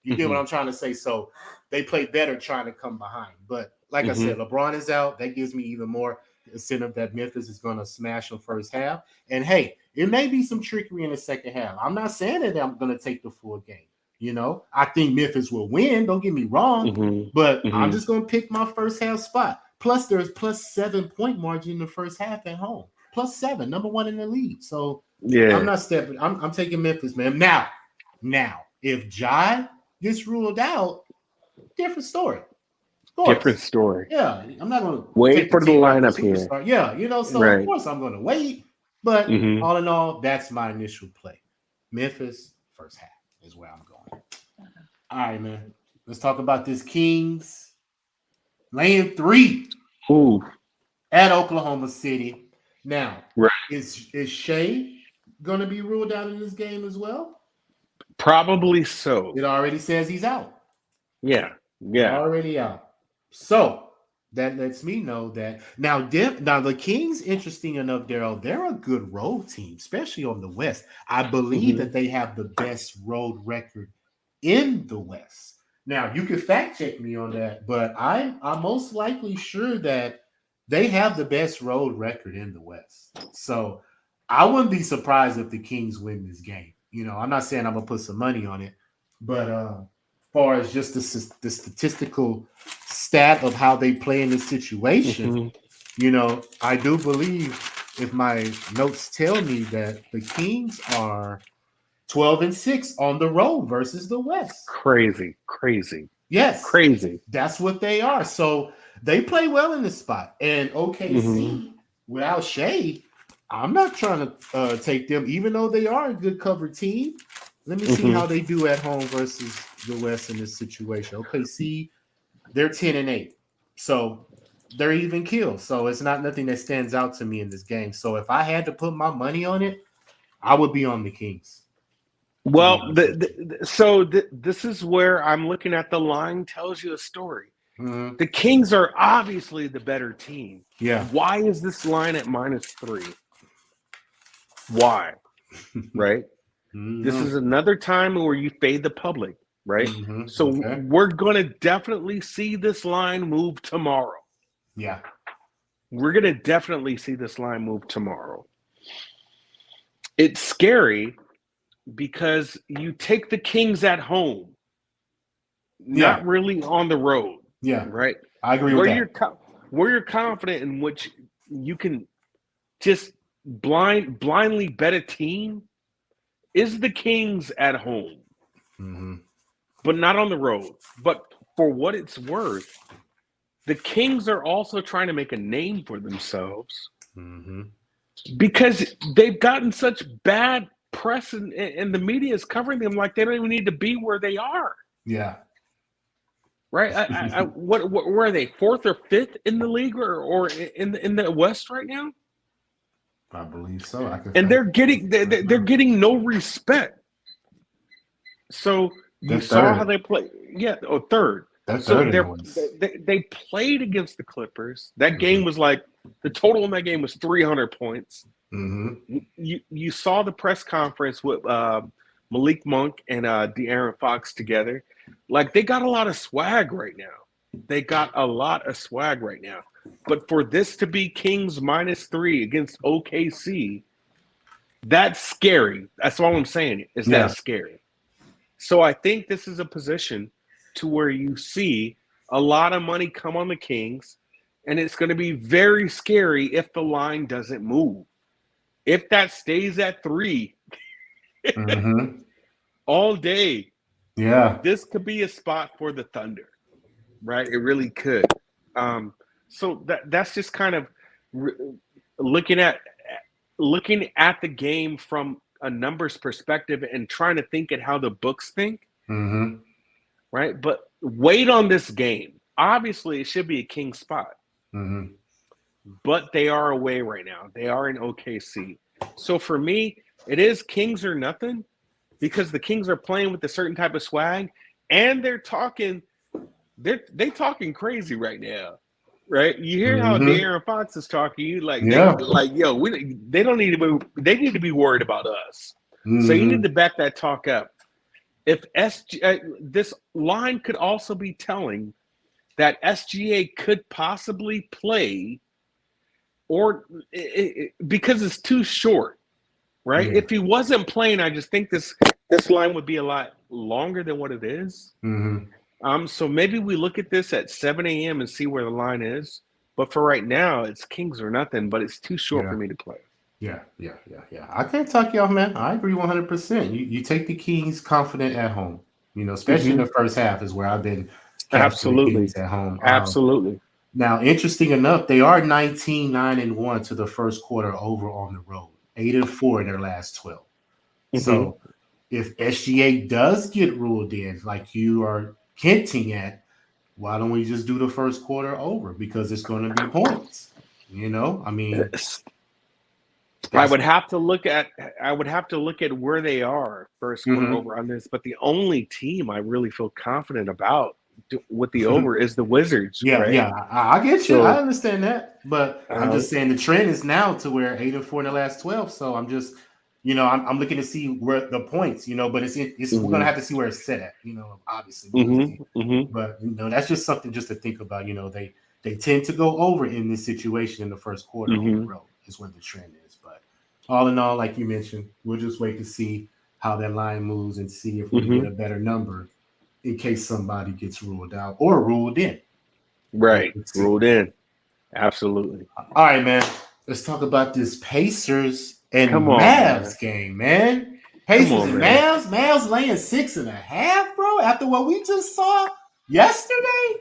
You get what I'm trying to say? So they play better trying to come behind. But like I said, LeBron is out. That gives me even more incentive that Memphis is going to smash them first half. And hey, it may be some trickery in the second half. I'm not saying that I'm going to take the full game. You know, I think Memphis will win. Don't get me wrong. But I'm just going to pick my first half spot. Plus, there's plus 7 point margin in the first half at home. Plus 7, number 1 in the league. So Yeah. I'm not stepping. I'm taking Memphis, man. Now, if Jai gets ruled out, different story. Of course. Different story. Yeah, I'm not going to Wait for the lineup here. superstar. Yeah, so Right. of course I'm going to wait. But Mm-hmm. all in all, that's my initial play. Memphis, first half is where I'm going. All right, man. Let's talk about this Kings laying 3 at Oklahoma City. Now, right. is Shea going to be ruled out in this game as well? Probably so. It already says he's out. Yeah. Already out. So that lets me know that now the Kings, interesting enough, Daryl, they're a good road team, especially on the West. I believe that they have the best road record in the West. Now, you can fact check me on that, but I'm most likely sure that they have the best road record in the West. So I wouldn't be surprised if the Kings win this game. I'm not saying I'm going to put some money on it, but as far as just the statistical stat of how they play in this situation, I do believe, if my notes tell me, that the Kings are 12-6 on the road versus the West. Crazy. Yes. Crazy. That's what they are. So they play well in this spot. And OKC, without Shea, I'm not trying to take them, even though they are a good cover team. Let me see how they do at home versus the West in this situation. OKC, they're 10-8. So they're even killed. So it's not nothing that stands out to me in this game. So if I had to put my money on it, I would be on the Kings. Well, this is where I'm looking at the line tells you a story. Mm-hmm. The Kings are obviously the better team. Yeah. Why is this line at -3? Why? Right? This is another time where you fade the public, right? So we're going to definitely see this line move tomorrow. Yeah. We're going to definitely see this line move tomorrow. It's scary because you take the Kings at home, not really on the road. Yeah. Right? I agree with that. Where you're confident in which you can just blindly bet a team is the Kings at home, but not on the road. But for what it's worth, the Kings are also trying to make a name for themselves because they've gotten such bad press and the media is covering them like they don't even need to be where they are. Yeah. Right? What where are they? 4th or 5th in the league or in the West right now? I believe so. And they're getting no respect. So you saw how they play. Yeah, third. So they played against the Clippers. That game was like the total in that game was 300 points. You saw the press conference with Malik Monk and De'Aaron Fox together. Like they got a lot of swag right now. But for this to be Kings -3 against OKC, that's scary. That's all I'm saying. That's scary. So I think this is a position to where you see a lot of money come on the Kings, and it's going to be very scary if the line doesn't move. If that stays at 3 all day, this could be a spot for the Thunder, right? It really could. So that's just kind of looking at the game from a numbers perspective and trying to think at how the books think, right? But wait on this game. Obviously, it should be a king spot, but they are away right now. They are in OKC. So for me, it is Kings or nothing because the Kings are playing with a certain type of swag, and they're talking crazy right now. Right, you hear how De'Aaron Fox is talking. You they need to be worried about us. So you need to back that talk up. If this line could also be telling that SGA could possibly play, or because it's too short, right? If he wasn't playing, I just think this line would be a lot longer than what it is. So maybe we look at this at 7 a.m. and see where the line is. But for right now, it's Kings or nothing, but it's too short for me to play. Yeah. I can't talk you off, man. I agree 100%. You take the Kings confident at home. especially in the first half is where I've been catching the Absolutely. games at home. Absolutely. Now, interesting enough, they are 19-9-1 to the first quarter over on the road, 8-4 in their last 12. So if SGA does get ruled in, like you are hinting at, why don't we just do the first quarter over? Because it's going to be points. I mean, I would have to look at where they are first quarter over on this, but the only team I really feel confident about with the over is the Wizards. Yeah, right? yeah, I get you. So, I understand that, but I'm just saying the trend is now to where 8-4 in the last 12. So I'm just, I'm looking to see where the points, but we're gonna have to see where it's set at, obviously. But that's just something just to think about. They tend to go over in this situation in the first quarter on the road is where the trend is. But all in all, like you mentioned, we'll just wait to see how that line moves and see if we get a better number in case somebody gets ruled out or ruled in. Right, ruled in. Absolutely. All right, man. Let's talk about this Pacers and Mavs game, man. Pacers and Mavs. Mavs laying 6.5, bro. After what we just saw yesterday,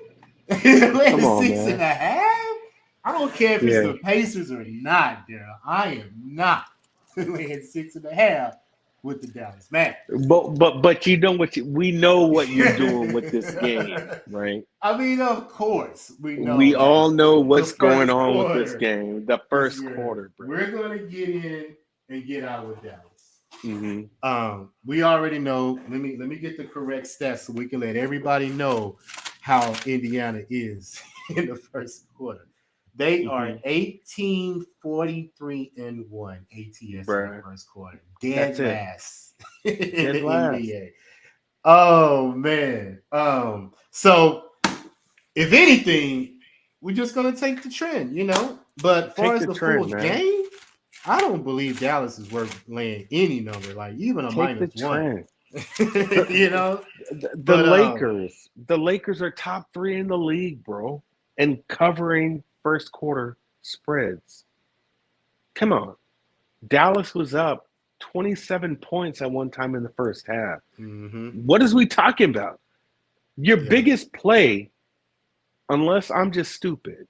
laying 6.5. I don't care if it's the Pacers or not, Daryl. I am not laying 6.5 with the Dallas Mavericks. But you know we know what you're doing with this game, right? I mean, of course we know. We all know what's going on with this game. The first quarter, bro. We're gonna get in and get out with Dallas. We already know. Let me get the correct stats so we can let everybody know how Indiana is in the first quarter. They are 18-43-1 ATS in the first quarter. Dead last in the NBA. Oh man. So if anything, we're just gonna take the trend, But as far as the full game, I don't believe Dallas is worth laying any number, like even a -1. The Lakers are top 3 in the league, bro, and covering first quarter spreads. Come on. Dallas was up 27 points at one time in the first half. What is we talking about? Your biggest play, unless I'm just stupid,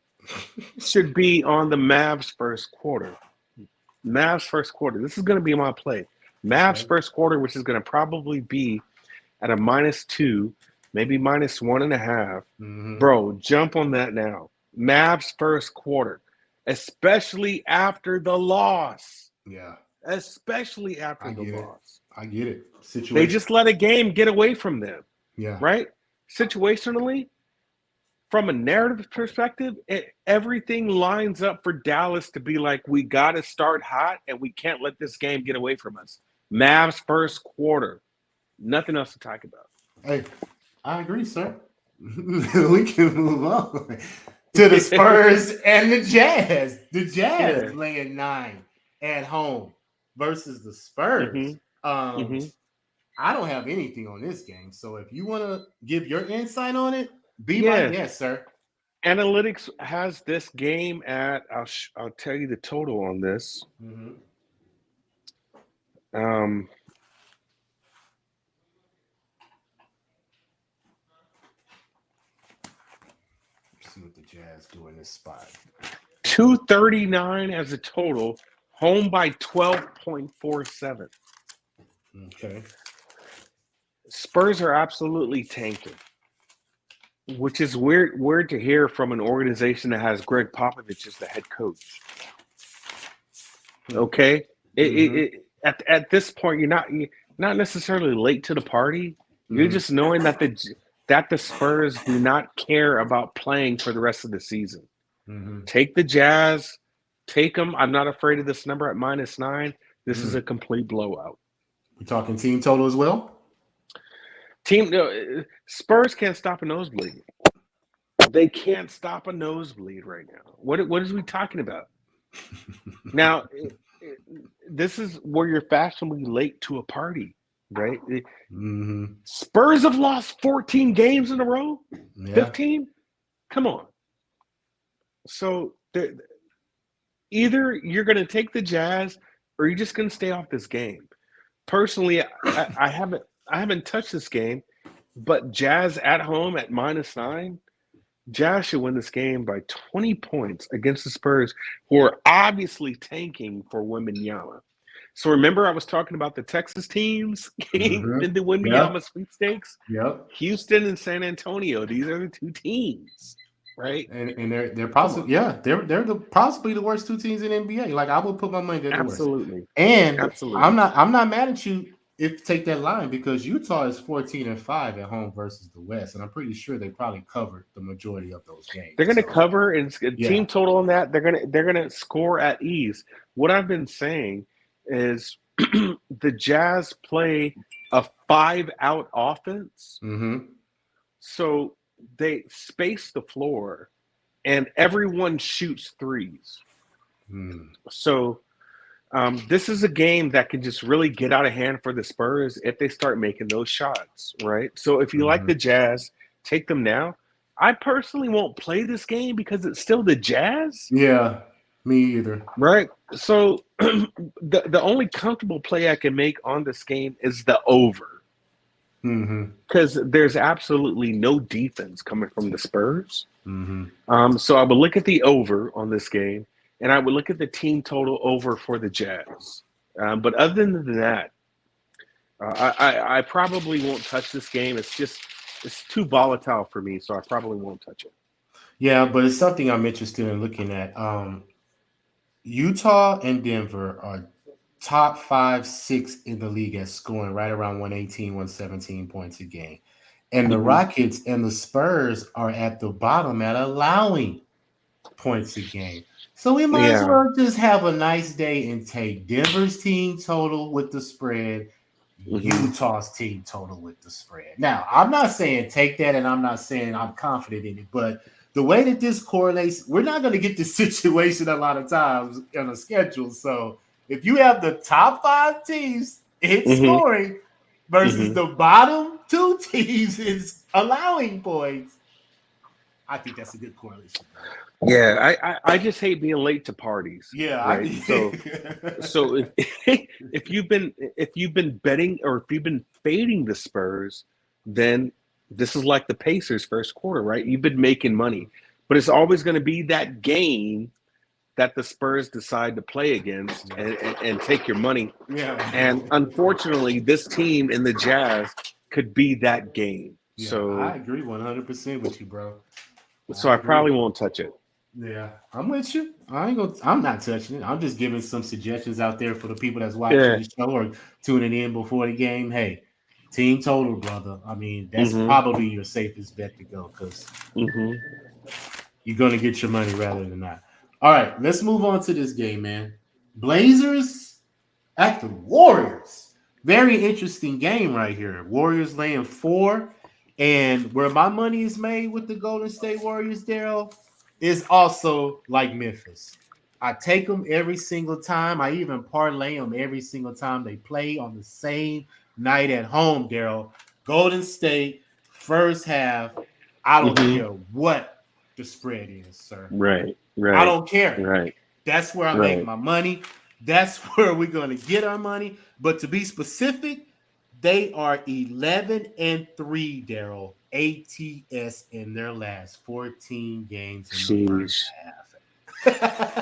should be on the Mavs first quarter. Mavs first quarter. This is going to be my play. Mavs first quarter, which is going to probably be at a -2, maybe -1.5. Bro, jump on that now. Mavs first quarter, especially after the loss. Yeah. Especially after the loss. I get it. Situation. They just let a game get away from them. Yeah. Right? Situationally, from a narrative perspective, everything lines up for Dallas to be like, we got to start hot and we can't let this game get away from us. Mavs first quarter. Nothing else to talk about. Hey, I agree, sir. We can move on to the Spurs and the Jazz. The Jazz laying 9 at home versus the Spurs. I don't have anything on this game, so if you want to give your insight on it, be my guest, sir. Analytics has this game at I'll tell you the total on this. See what the Jazz do in this spot. 239 as a total, home by 12.47. Okay. Spurs are absolutely tanking, which is weird to hear from an organization that has Greg Popovich as the head coach. Okay, at this point, you're not necessarily late to the party. You're just knowing that the Spurs do not care about playing for the rest of the season. Take the Jazz, take them. I'm not afraid of this number at -9. This is a complete blowout. We talking team total as well? Spurs can't stop a nosebleed. They can't stop a nosebleed right now. What is we talking about? Now, this is where you're fashionably late to a party, right? Spurs have lost 14 games in a row. 15. Come on. So either you're going to take the Jazz or you're just going to stay off this game. Personally, I haven't touched this game, But Jazz at home at -9, Jazz should win this game by 20 points against the Spurs, who are obviously tanking for Wembanyama. So remember, I was talking about the Texas teams in Mm-hmm. the Yep. Wembanyama sweepstakes. Yep. Houston and San Antonio; these are the two teams, right? And they're Come possibly on, they're possibly the worst two teams in NBA. Like I would put my money they're the worst. absolutely, And absolutely. I'm not mad at you if take that line because Utah is 14-5 at home versus the West, and I'm pretty sure they probably covered the majority of those games. They're going to So cover and yeah. team total on that. They're going to score at ease. What I've been saying is the Jazz play a 5-out offense, Mm-hmm. so they space the floor, and everyone shoots threes. Mm. So this is a game that can just really get out of hand for the Spurs if they start making those shots, right? So if you like Mm-hmm. the Jazz, take them now. I personally won't play this game because it's still the Jazz, Yeah, me either. right? So the only comfortable play I can make on this game is the over Mm-hmm. because there's absolutely no defense coming from the Spurs. Mm-hmm. So I would look at the over on this game, and I would look at the team total over for the Jazz. But other than that, I probably won't touch this game. It's too volatile for me, so I probably won't touch it. Yeah, but it's something I'm interested in looking at. Utah and Denver are top 5, 6 in the league at scoring right around 118, 117 points a game. And the Mhm. Rockets and the Spurs are at the bottom at allowing points a game. So we might as Yeah. well just have a nice day and take Denver's team total with the spread, Mhm. Utah's team total with the spread. Now, I'm not saying take that, and I'm not saying I'm confident in it, but the way that this correlates, we're not going to get this situation a lot of times on a schedule. So if you have the top 5 teams in Mhm. scoring versus Mhm. the bottom 2 teams is allowing points, I think that's a good correlation. Yeah, I just hate being late to parties, Yeah, right? So if if you've been betting or if you've been fading the Spurs, then this is like the Pacers first quarter, right? You've been making money, but it's always going to be that game that the Spurs decide to play against and take your money. yeah. And unfortunately, this team in the Jazz could be that game. Yeah, I So agree 100% with you, bro. I I agree. probably won't touch it. Yeah, I'm with you. I'm not touching it. I'm just giving some suggestions out there for the people that's watching Yeah. the show or tuning in before the game. Hey, team total, brother. I mean, that's Mm-hmm. probably your safest bet to go because Mm-hmm. you're gonna get your money rather than not. All right, let's move on to this game, man. Blazers at the Warriors. Very interesting game right here. Warriors laying 4, and where my money is made with the Golden State Warriors, Daryl, is also like Memphis. I take them every single time. I even parlay them every single time they play on the same night at home, Daryl. Golden State, first half. I don't Mm-hmm. care what the spread is, sir. Right. I Right. don't care. Right. That's where I make Right. my money. That's where we're going to get our money. But to be specific, they are 11-3, Daryl. ATS in their last 14 games in the first Sheesh. half.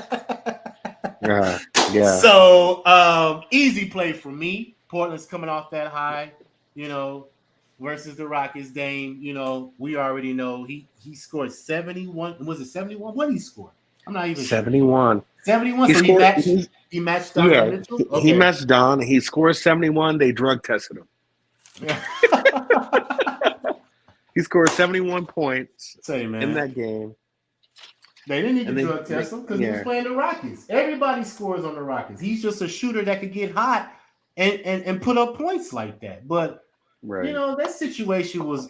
Yeah. So easy play for me. Portland's coming off that high, versus the Rockets. Dame, we already know he scored 71. Was it 71? What did he score? I'm not even sure. 71. 71. He So scored. he matched Donovan Mitchell. He Okay. matched Don. He scores 71. They drug tested him. He scored 71 points Say, man, in that game. They didn't need And to they- drug test him because yeah. he was playing the Rockets. Everybody scores on the Rockets. He's just a shooter that could get hot and put up points like that. But Right. that situation was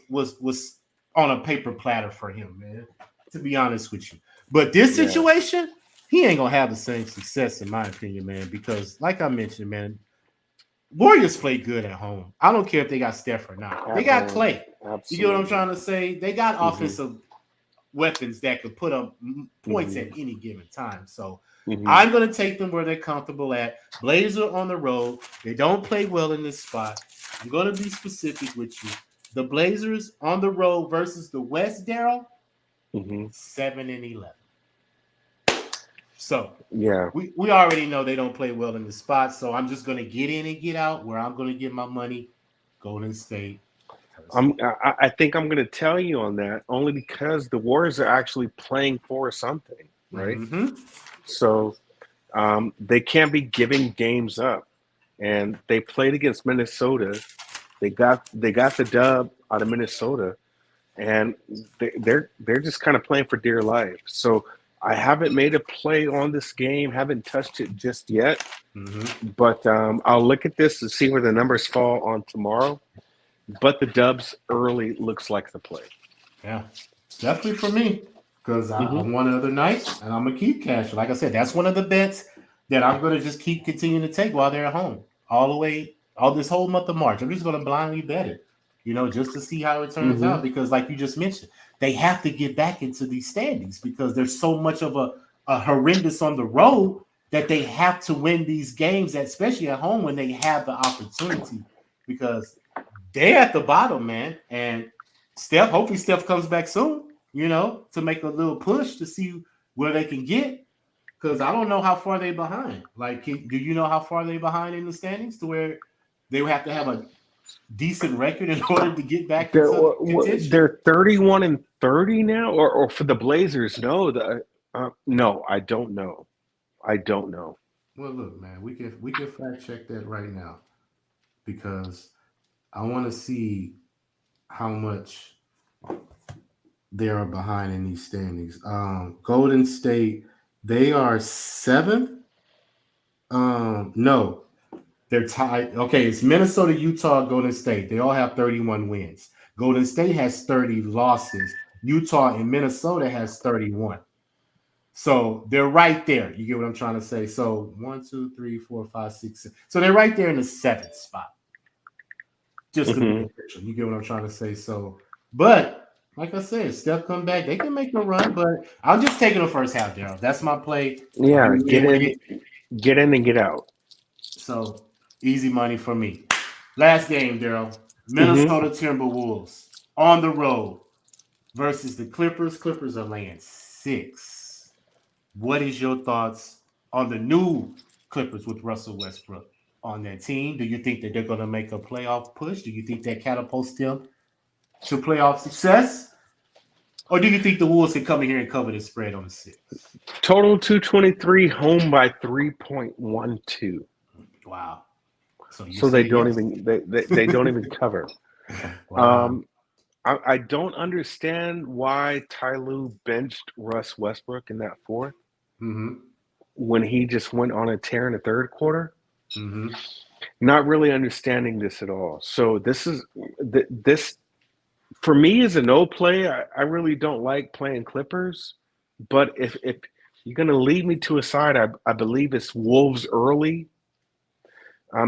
on a paper platter for him, man. To be honest with you. But this Yeah. situation, he ain't gonna have the same success, in my opinion, man. Because, like I mentioned, man, Warriors play good at home. I don't care if they got Steph or not. They got Clay. Absolutely. You get what I'm trying to say? They got Mhm. offensive weapons that could put up points at any given time. So Mhm. I'm going to take them where they're comfortable at. Blazers on the road. They don't play well in this spot. I'm going to be specific with you. The Blazers on the road versus the West, Daryl, Mm-hmm. 7-11. So Yeah. we already know they don't play well in the spot. So I'm just gonna get in and get out where I'm gonna get my money. Golden State. I think I'm going to tell you on that only because the Warriors are actually playing for something, right? Mm-hmm. So they can't be giving games up. And they played against Minnesota. They got the dub out of Minnesota, and they're just kind of playing for dear life. So I haven't made a play on this game, haven't touched it just yet. Mm-hmm. But I'll look at this and see where the numbers fall on tomorrow. But the dubs early looks like the play. Yeah, definitely for me because I Mm-hmm. won the other night and I'm gonna keep cashing. Like I said, that's one of the bets that I'm gonna just keep continuing to take while they're at home, all this whole month of March. I'm just gonna blindly bet it, just to see how it turns Mm-hmm. out. Because, like you just mentioned, they have to get back into these standings because there's so much of a horrendous on the road that they have to win these games, especially at home when they have the opportunity. Because they're at the bottom, man, and hopefully Steph comes back soon, to make a little push to see where they can get. Because I don't know how far they behind. Like, do you know how far they behind in the standings to where they would have to have a decent record in order to get back into contention? They're 31-30 now, or for the Blazers. No, no, I don't know. I don't know. Well, look, man, we can fact check that right now because I want to see how much they are behind in these standings. Golden State, they are seventh. No, they're tied. Okay, it's Minnesota, Utah, Golden State. They all have 31 wins. Golden State has 30 losses. Utah and Minnesota has 31. So they're right there. You get what I'm trying to say? So 1, 2, 3, 4, 5, 6, 7. So they're right there in the seventh spot. Just to be Mm-hmm. official. You get what I'm trying to say? So, but like I said, Steph come back. They can make a run, but I'm just taking the first half, Daryl. That's my play. I'm Yeah, gonna get with it. get in and get out. So easy money for me. Last game, Daryl. Mm-hmm. Minnesota Timberwolves on the road versus the Clippers. Clippers are laying 6. What is your thoughts on the new Clippers with Russell Westbrook on that team? Do you think that they're going to make a playoff push? Do you think that catapults them to playoff success? Or do you think the Wolves can come in here and cover the spread on the 6? Total 223, home by 3.12. Wow. So you So they say don't yes. even they don't even cover. Wow. I don't understand why Ty Lue benched Russ Westbrook in that fourth Mm-hmm. when he just went on a tear in the third quarter. Mm-hmm. Not really understanding this at all. So this for me is a no play. I really don't like playing Clippers, but if you're going to lead me to a side, I believe it's Wolves early,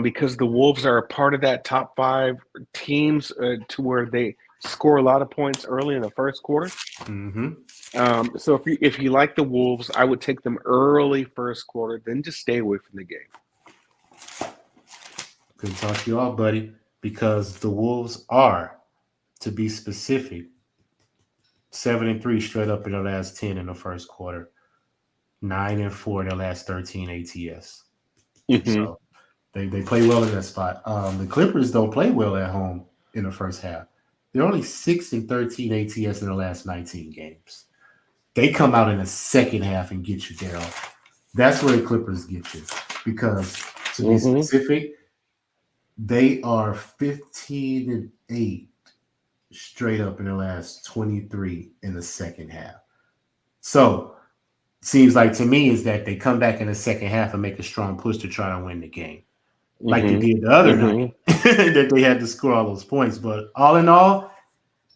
because the Wolves are a part of that top 5 teams to where they score a lot of points early in the first quarter. Mm-hmm. So if you like the Wolves, I would take them early first quarter, then just stay away from the game. Good talk to you all, buddy, because the Wolves are, to be specific, 7-3 straight up in the last 10 in the first quarter, 9-4 in the last 13 ATS. Mm-hmm. So they play well in that spot. The Clippers don't play well at home in the first half. They're only 6-13 ATS in the last 19 games. They come out in the second half and get you, Daryl. That's where the Clippers get you. Because, to be specific, they are 15-8 straight up in the last 23 in the second half. So, seems like to me is that they come back in the second half and make a strong push to try to win the game. Like they did the other night that they had to score all those points. But all in all,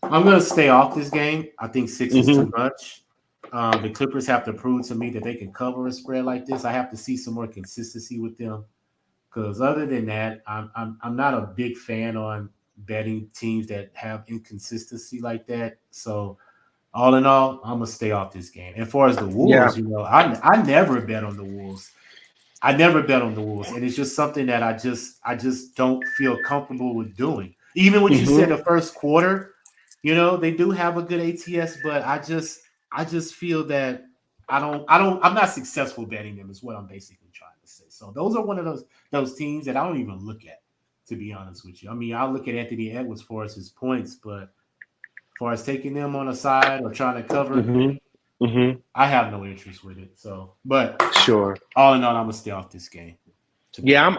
I'm going to stay off this game. I think 6 is too much. The Clippers have to prove to me that they can cover a spread like this. I have to see some more consistency with them. Because other than that, I'm not a big fan on betting teams that have inconsistency like that. So all in all, I'm gonna stay off this game. And far as the Wolves, I never bet on the Wolves. I never bet on the Wolves, and it's just something that I just don't feel comfortable with doing. Even what you said the first quarter, they do have a good ATS, but I just feel that I'm not successful betting them is what I'm basically trying to say. So those are one of those teams that I don't even look at, to be honest with you. I mean, I'll look at Anthony Edwards for his points, but as far as taking them on the side or trying to cover, I have no interest with it. So, but sure. All in all, I'm gonna stay off this game. Yeah, I'm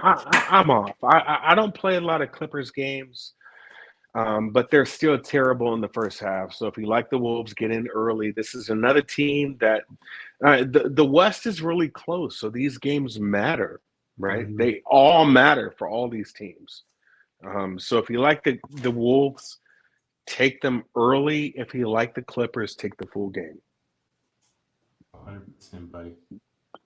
off. I don't play a lot of Clippers games, but they're still terrible in the first half. So if you like the Wolves, get in early. This is another team that the West is really close, so these games matter, right? Mm-hmm. They all matter for all these teams. So if you like the Wolves, take them early. If you like the Clippers, take the full game. 100%, buddy.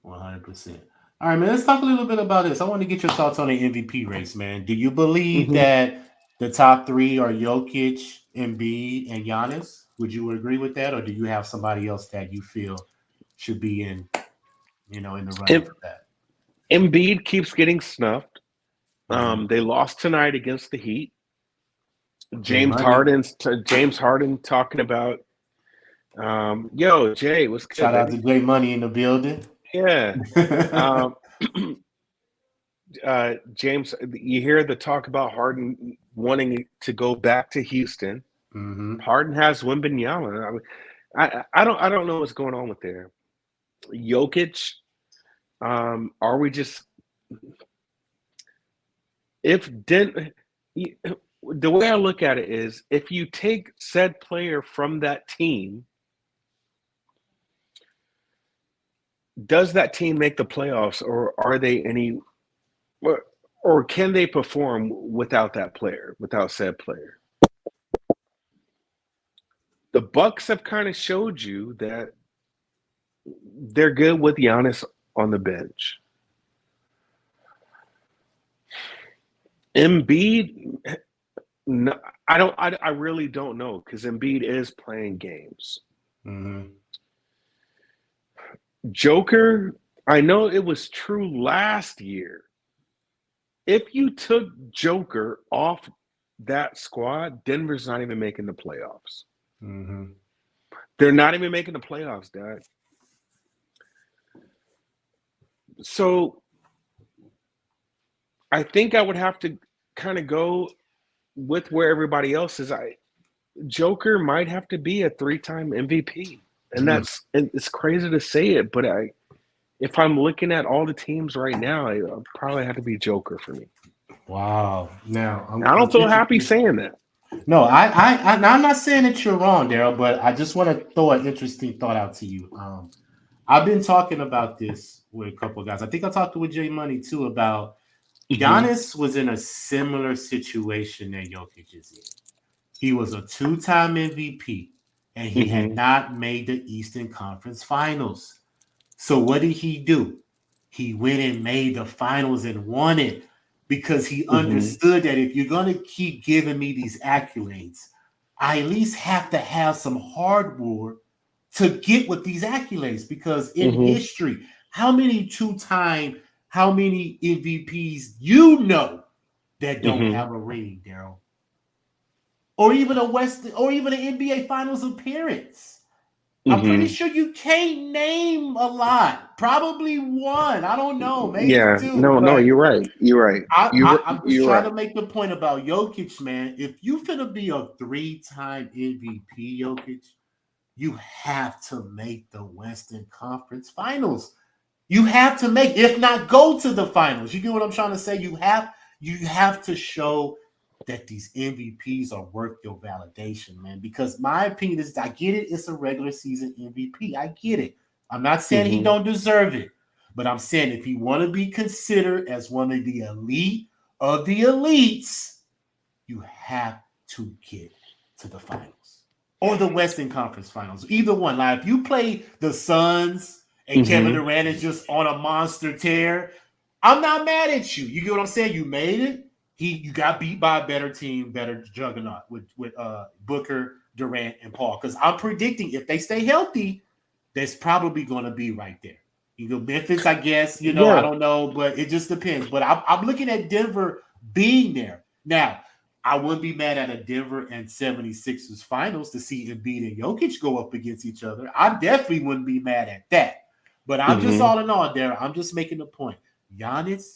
100%. All right, man. Let's talk a little bit about this. I want to get your thoughts on the MVP race, man. Do you believe that the top three are Jokic, Embiid, and Giannis? Would you agree with that, or do you have somebody else that you feel should be in the running for that? Embiid keeps getting snuffed. They lost tonight against the Heat. James Harden talking about, yo, Jay, what's good? Shout out to Jay Money in the building. Yeah. James, you hear the talk about Harden wanting to go back to Houston. Harden has Wembanyama. I don't know what's going on with there. Jokic, are we just the way I look at it is if you take said player from that team, does that team make the playoffs, or are they or can they perform without that player, without said player? The Bucks have kind of showed you that they're good with Giannis on the bench. Embiid, no, I really don't know, because Embiid is playing games. Joker, I know it was true last year. If you took Joker off that squad, Denver's not even making the playoffs. They're not even making the playoffs, Dad. So I think I would have to kind of go with where everybody else is. Joker might have to be a 3-time MVP. And it's crazy to say it, but if I'm looking at all the teams right now, I'll probably have to be Joker for me. Wow. Now I don't feel happy saying that. No, I'm not saying that you're wrong, Daryl, but I just want to throw an interesting thought out to you. I've been talking about this with a couple of guys. I think I talked with Jay Money too about Giannis was in a similar situation that Jokic is in. He was a 2-time MVP, and he had not made the Eastern Conference Finals. So what did he do? He went and made the finals and won it, because he understood that if you're going to keep giving me these accolades, I at least have to have some hardware to get with these accolades. Because in history, how many MVPs that don't have a ring, Daryl? Or even an NBA Finals appearance. I'm pretty sure you can't name a lot. Probably one. I don't know. Maybe two. No, you're right. You're right. I'm just trying to make the point about Jokic, man. If you finna be a 3-time MVP, Jokic, you have to make the Western Conference Finals. You have to make, if not go to the finals. You get what I'm trying to say? You have to show that these MVPs are worth your validation, man. Because my opinion is, I get it, it's a regular season MVP. I get it. I'm not saying he don't deserve it, but I'm saying if you want to be considered as one of the elite of the elites, you have to get to the finals or the Western Conference Finals. Either one. Like if you play the Suns and Kevin Durant is just on a monster tear, I'm not mad at you. You get what I'm saying? You made it. You got beat by a better team, better juggernaut with Booker, Durant, and Paul. Because I'm predicting if they stay healthy, that's probably going to be right there. You know, Memphis, I guess. I don't know, but it just depends. But I'm looking at Denver being there. Now, I wouldn't be mad at a Denver and 76ers finals to see Embiid and Jokic go up against each other. I definitely wouldn't be mad at that. But I'm just all in all, there. I'm just making the point. Not Jokic.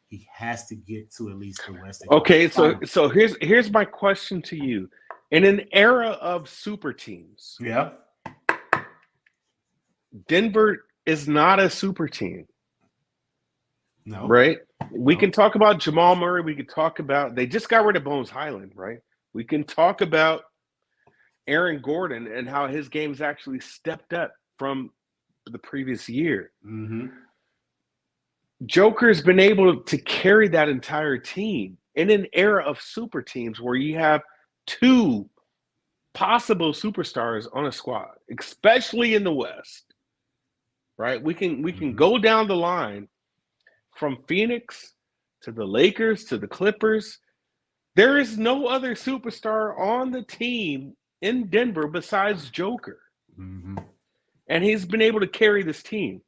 He has to get to at least the Western. Okay, so here's my question to you. In an era of super teams, Denver is not a super team. No. Right? We can talk about Jamal Murray. We can talk about, they just got rid of Bones Highland, right? We can talk about Aaron Gordon and how his game's actually stepped up from the previous year. Mm-hmm. Joker's been able to carry that entire team in an era of super teams where you have two possible superstars on a squad, especially in the West. Right? We can go down the line from Phoenix to the Lakers to the Clippers. There is no other superstar on the team in Denver besides Joker. Mm-hmm. And he's been able to carry this team.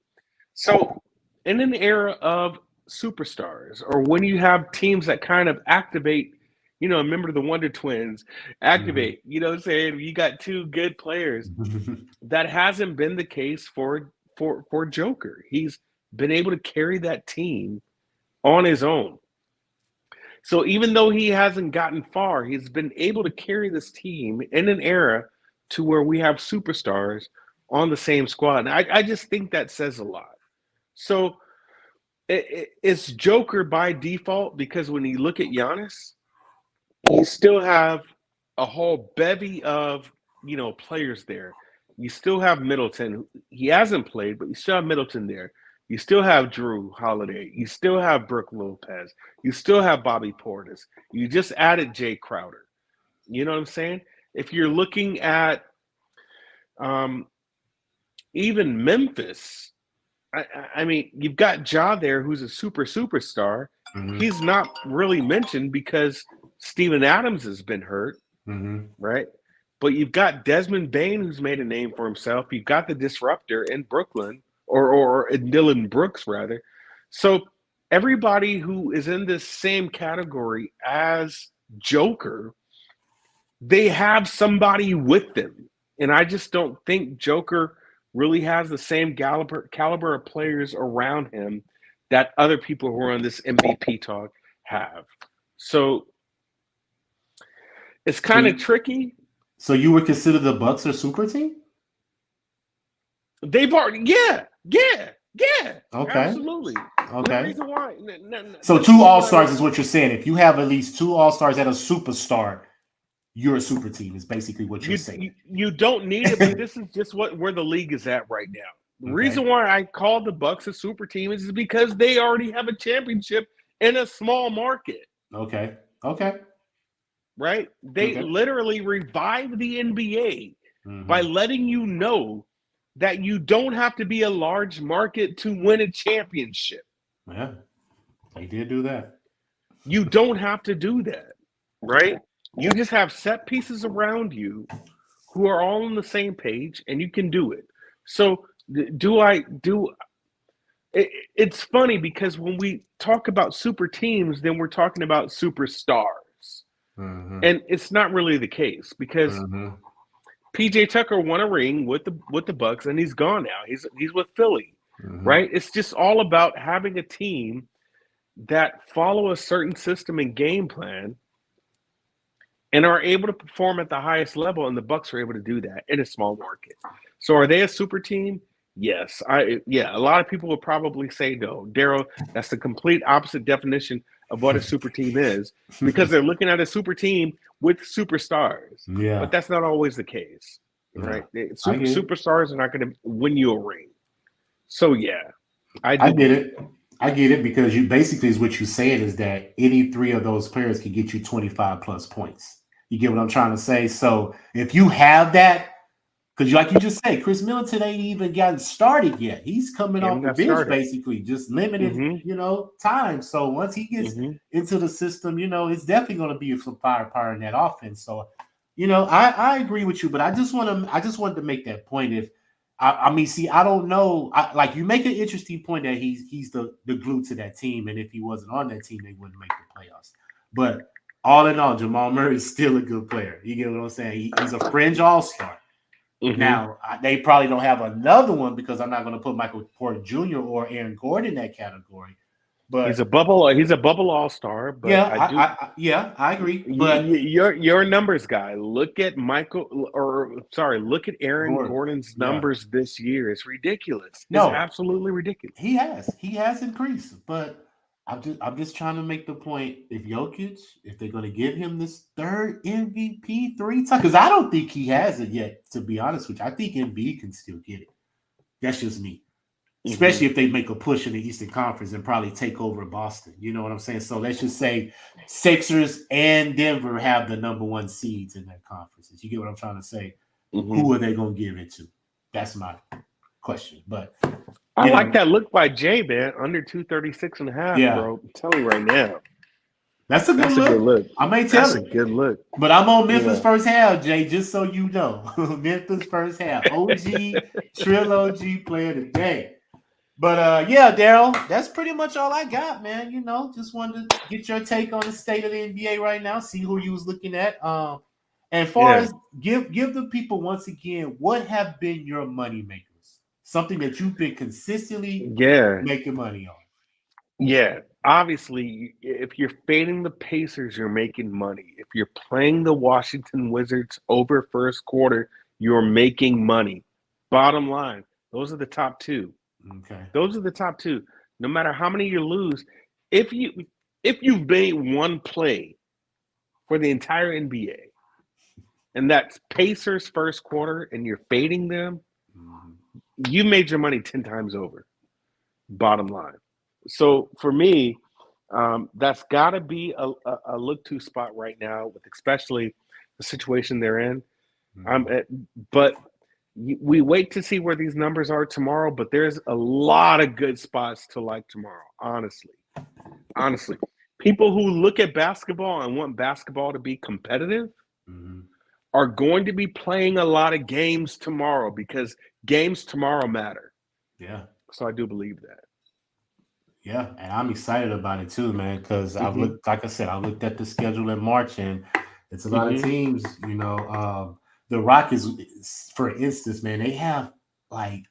So in an era of superstars, or when you have teams that kind of activate, remember the Wonder Twins, activate, saying you got two good players. That hasn't been the case for Joker. He's been able to carry that team on his own. So even though he hasn't gotten far, he's been able to carry this team in an era to where we have superstars on the same squad. And I just think that says a lot. So it's Joker by default, because when you look at Giannis, you still have a whole bevy of, players there. You still have Middleton. He hasn't played, but you still have Middleton there. You still have Drew Holiday. You still have Brook Lopez. You still have Bobby Portis. You just added Jay Crowder. You know what I'm saying? If you're looking at even Memphis, I mean, you've got Ja there, who's a superstar. Mm-hmm. He's not really mentioned because Steven Adams has been hurt, right? But you've got Desmond Bane, who's made a name for himself. You've got the disruptor in Brooklyn, or Dylan Brooks, rather. So everybody who is in this same category as Joker, they have somebody with them. And I just don't think Joker really has the same caliber of players around him that other people who are on this MVP talk have. So it's kind of tricky. So you would consider the Bucks a super team? They've already, yeah. Okay. Absolutely. Okay. No reason why. So two All-Stars is what you're saying. If you have at least two All-Stars and a superstar, you're a super team, is basically what you're saying. You don't need it, but this is just where the league is at right now. The reason why I call the Bucks a super team is because they already have a championship in a small market. Okay. Right? They literally revived the NBA by letting you know that you don't have to be a large market to win a championship. Yeah, they did do that. You don't have to do that, right? You just have set pieces around you who are all on the same page, and you can do it. So it's funny because when we talk about super teams, then we're talking about superstars. And it's not really the case because PJ Tucker won a ring with the Bucks, and he's gone now. He's with Philly, right? It's just all about having a team that follow a certain system and game plan and are able to perform at the highest level, and the Bucks are able to do that in a small market. So are they a super team? Yes. A lot of people would probably say no. Daryl, that's the complete opposite definition of what a super team is, because they're looking at a super team with superstars. Yeah. But that's not always the case, right? Superstars are not going to win you a ring. So, yeah. I get it. I get it, because you basically is what you're saying is that any three of those players can get you 25 plus points. You get what I'm trying to say? So if you have that, because like you just said, Chris Middleton ain't even gotten started yet. He's coming off the bench, basically, just limited, time. So once he gets into the system, it's definitely going to be some firepower in that offense. So, I agree with you, but I just wanted to make that point. I mean, see, I don't know. Like you make an interesting point that he's the glue to that team, and if he wasn't on that team, they wouldn't make the playoffs. But all in all, Jamal Murray is still a good player. You get what I'm saying? He's a fringe all-star. Mm-hmm. Now they probably don't have another one because I'm not going to put Michael Porter Jr. or Aaron Gordon in that category. But he's a bubble all-star. But yeah, I agree. But you're a numbers guy. Look at look at Aaron Gordon's numbers this year. It's ridiculous. It's absolutely ridiculous. He has increased, but I'm just trying to make the point. If they're going to give him this third MVP 3 times, because I don't think he has it yet. To be honest with you, I think Embiid can still get it. That's just me. Especially if they make a push in the Eastern Conference and probably take over Boston. You know what I'm saying? So let's just say Sixers and Denver have the number 1 seeds in their conferences. You get what I'm trying to say? Who are they going to give it to? That's my question. But I like that look by Jay, man. Under 236.5, bro. I'm telling you right now. That's a good look. I may tell That's a good look. But I'm on Memphis first half, Jay, just so you know. Memphis first half. OG, Trill OG player of the day. But Daryl, that's pretty much all I got, man. You know, just wanted to get your take on the state of the NBA right now, see who you was looking at. And far as give the people once again, what have been your money makers? Something that you've been consistently making money on. Yeah. Obviously, if you're fading the Pacers, you're making money. If you're playing the Washington Wizards over first quarter, you're making money. Bottom line, those are the top 2. Okay. Those are the top 2. No matter how many you lose, if you've made one play for the entire NBA, and that's Pacers first quarter, and you're fading them, you made your money 10 times over. Bottom line. So for me, that's got to be a look-to spot right now, with especially the situation they're in. But we wait to see where these numbers are tomorrow, but there's a lot of good spots to like tomorrow, honestly. People who look at basketball and want basketball to be competitive are going to be playing a lot of games tomorrow, because games tomorrow matter. Yeah. So I do believe that. Yeah, and I'm excited about it too, man, because I looked at the schedule in March, and it's a lot of teams, you know. The Rockets, for instance, man, they have I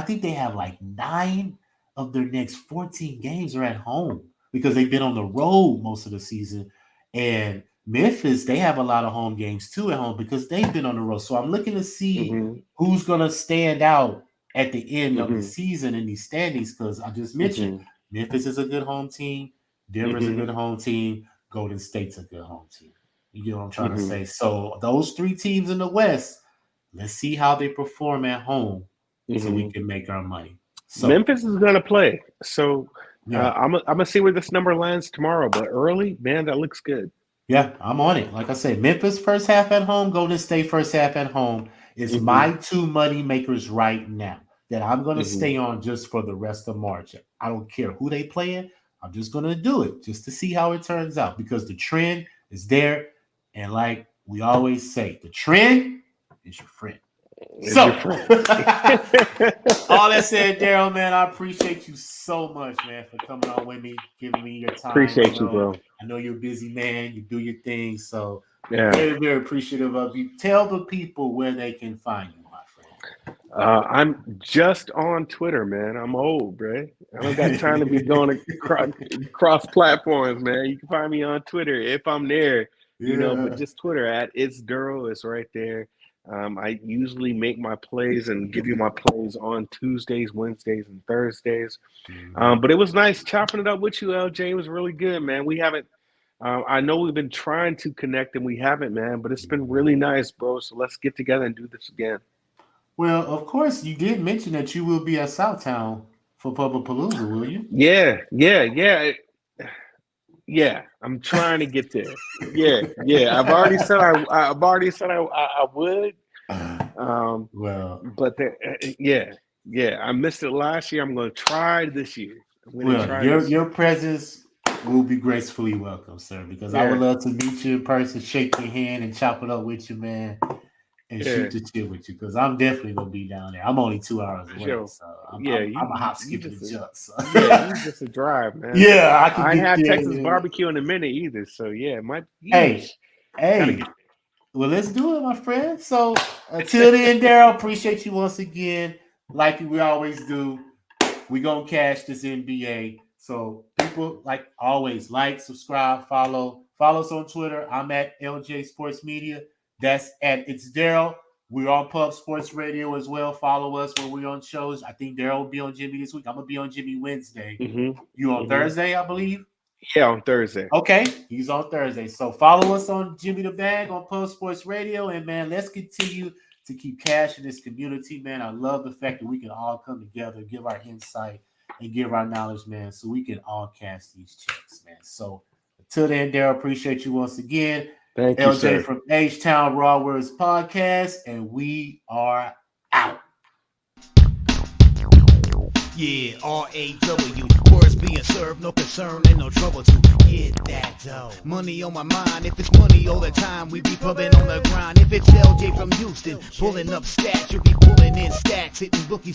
think they have 9 of their next 14 games are at home because they've been on the road most of the season. And Memphis, they have a lot of home games too at home because they've been on the road. So I'm looking to see who's going to stand out at the end of the season in these standings, because I just mentioned Memphis is a good home team. Denver's a good home team. Golden State's a good home team. You get what I'm trying to say? So those 3 teams in the West, let's see how they perform at home so we can make our money. So Memphis is going to play. So I'm going to see where this number lands tomorrow. But early, man, that looks good. Yeah, I'm on it. Like I said, Memphis first half at home, Golden State first half at home is my 2 money makers right now that I'm going to stay on just for the rest of March. I don't care who they play in. I'm just going to do it just to see how it turns out, because the trend is there. And like we always say, the trend is your friend. All that said, Daryl, man, I appreciate you so much, man, for coming on with me, giving me your time. Appreciate you, bro. I know you're a busy man. You do your thing. So very, very appreciative of you. Tell the people where they can find you, my friend. I'm just on Twitter, man. I'm old, bro. I don't got time to be going across platforms, man. You can find me on Twitter if I'm there. You know, but just Twitter at It's Duro. It's right there. I usually make my plays and give you my plays on Tuesdays, Wednesdays, and Thursdays. But it was nice chopping it up with you, LJ. It was really good, man. We haven't I know we've been trying to connect and we haven't, man, but it's been really nice, bro. So let's get together and do this again. Well, of course, you did mention that you will be at Southtown for Palooza, will you? Yeah. Yeah, I'm trying to get there. Yeah. I've already said I would. But I missed it last year. I'm going to try this year. Your presence will be gracefully welcome, sir, because I would love to meet you in person, shake your hand, and chop it up with you, man. and shoot the shit with you because I'm definitely gonna be down there. I'm only 2 hours away, Sure. so I'm You a hop, skip, and just a jump. So. you just a drive, man. Yeah, I can I get had there. Texas barbecue in a minute either, so yeah, it might. Hey, well, let's do it, my friend. So until then, Daryl, appreciate you once again. Like we always do, we gonna cash this NBA. So people, like always, like, subscribe, follow us on Twitter. I'm at LJ Sports Media. That's at It's Daryl. We're on Pub Sports Radio as well. Follow us when we're on shows. I think Daryl will be on Jimmy this week. I'm gonna be on Jimmy Wednesday. You on Thursday, I believe? Yeah, on Thursday. Okay, he's on Thursday. So follow us on Jimmy the Bag on Pub Sports Radio. And man, let's continue to keep cashing this community, man. I love the fact that we can all come together, give our insight, and give our knowledge, man, so we can all cash these checks, man. So until then, Daryl, appreciate you once again. Thank you, LJ sir. from H-Town RaWordzPodcast, and we are out. Yeah, R-A-W, words being served, no concern and no trouble to get that dough. Money on my mind, if it's money all the time, we be pumping on the grind. If it's LJ from Houston, pulling up stats, you'll be pulling in stacks, hitting bookies.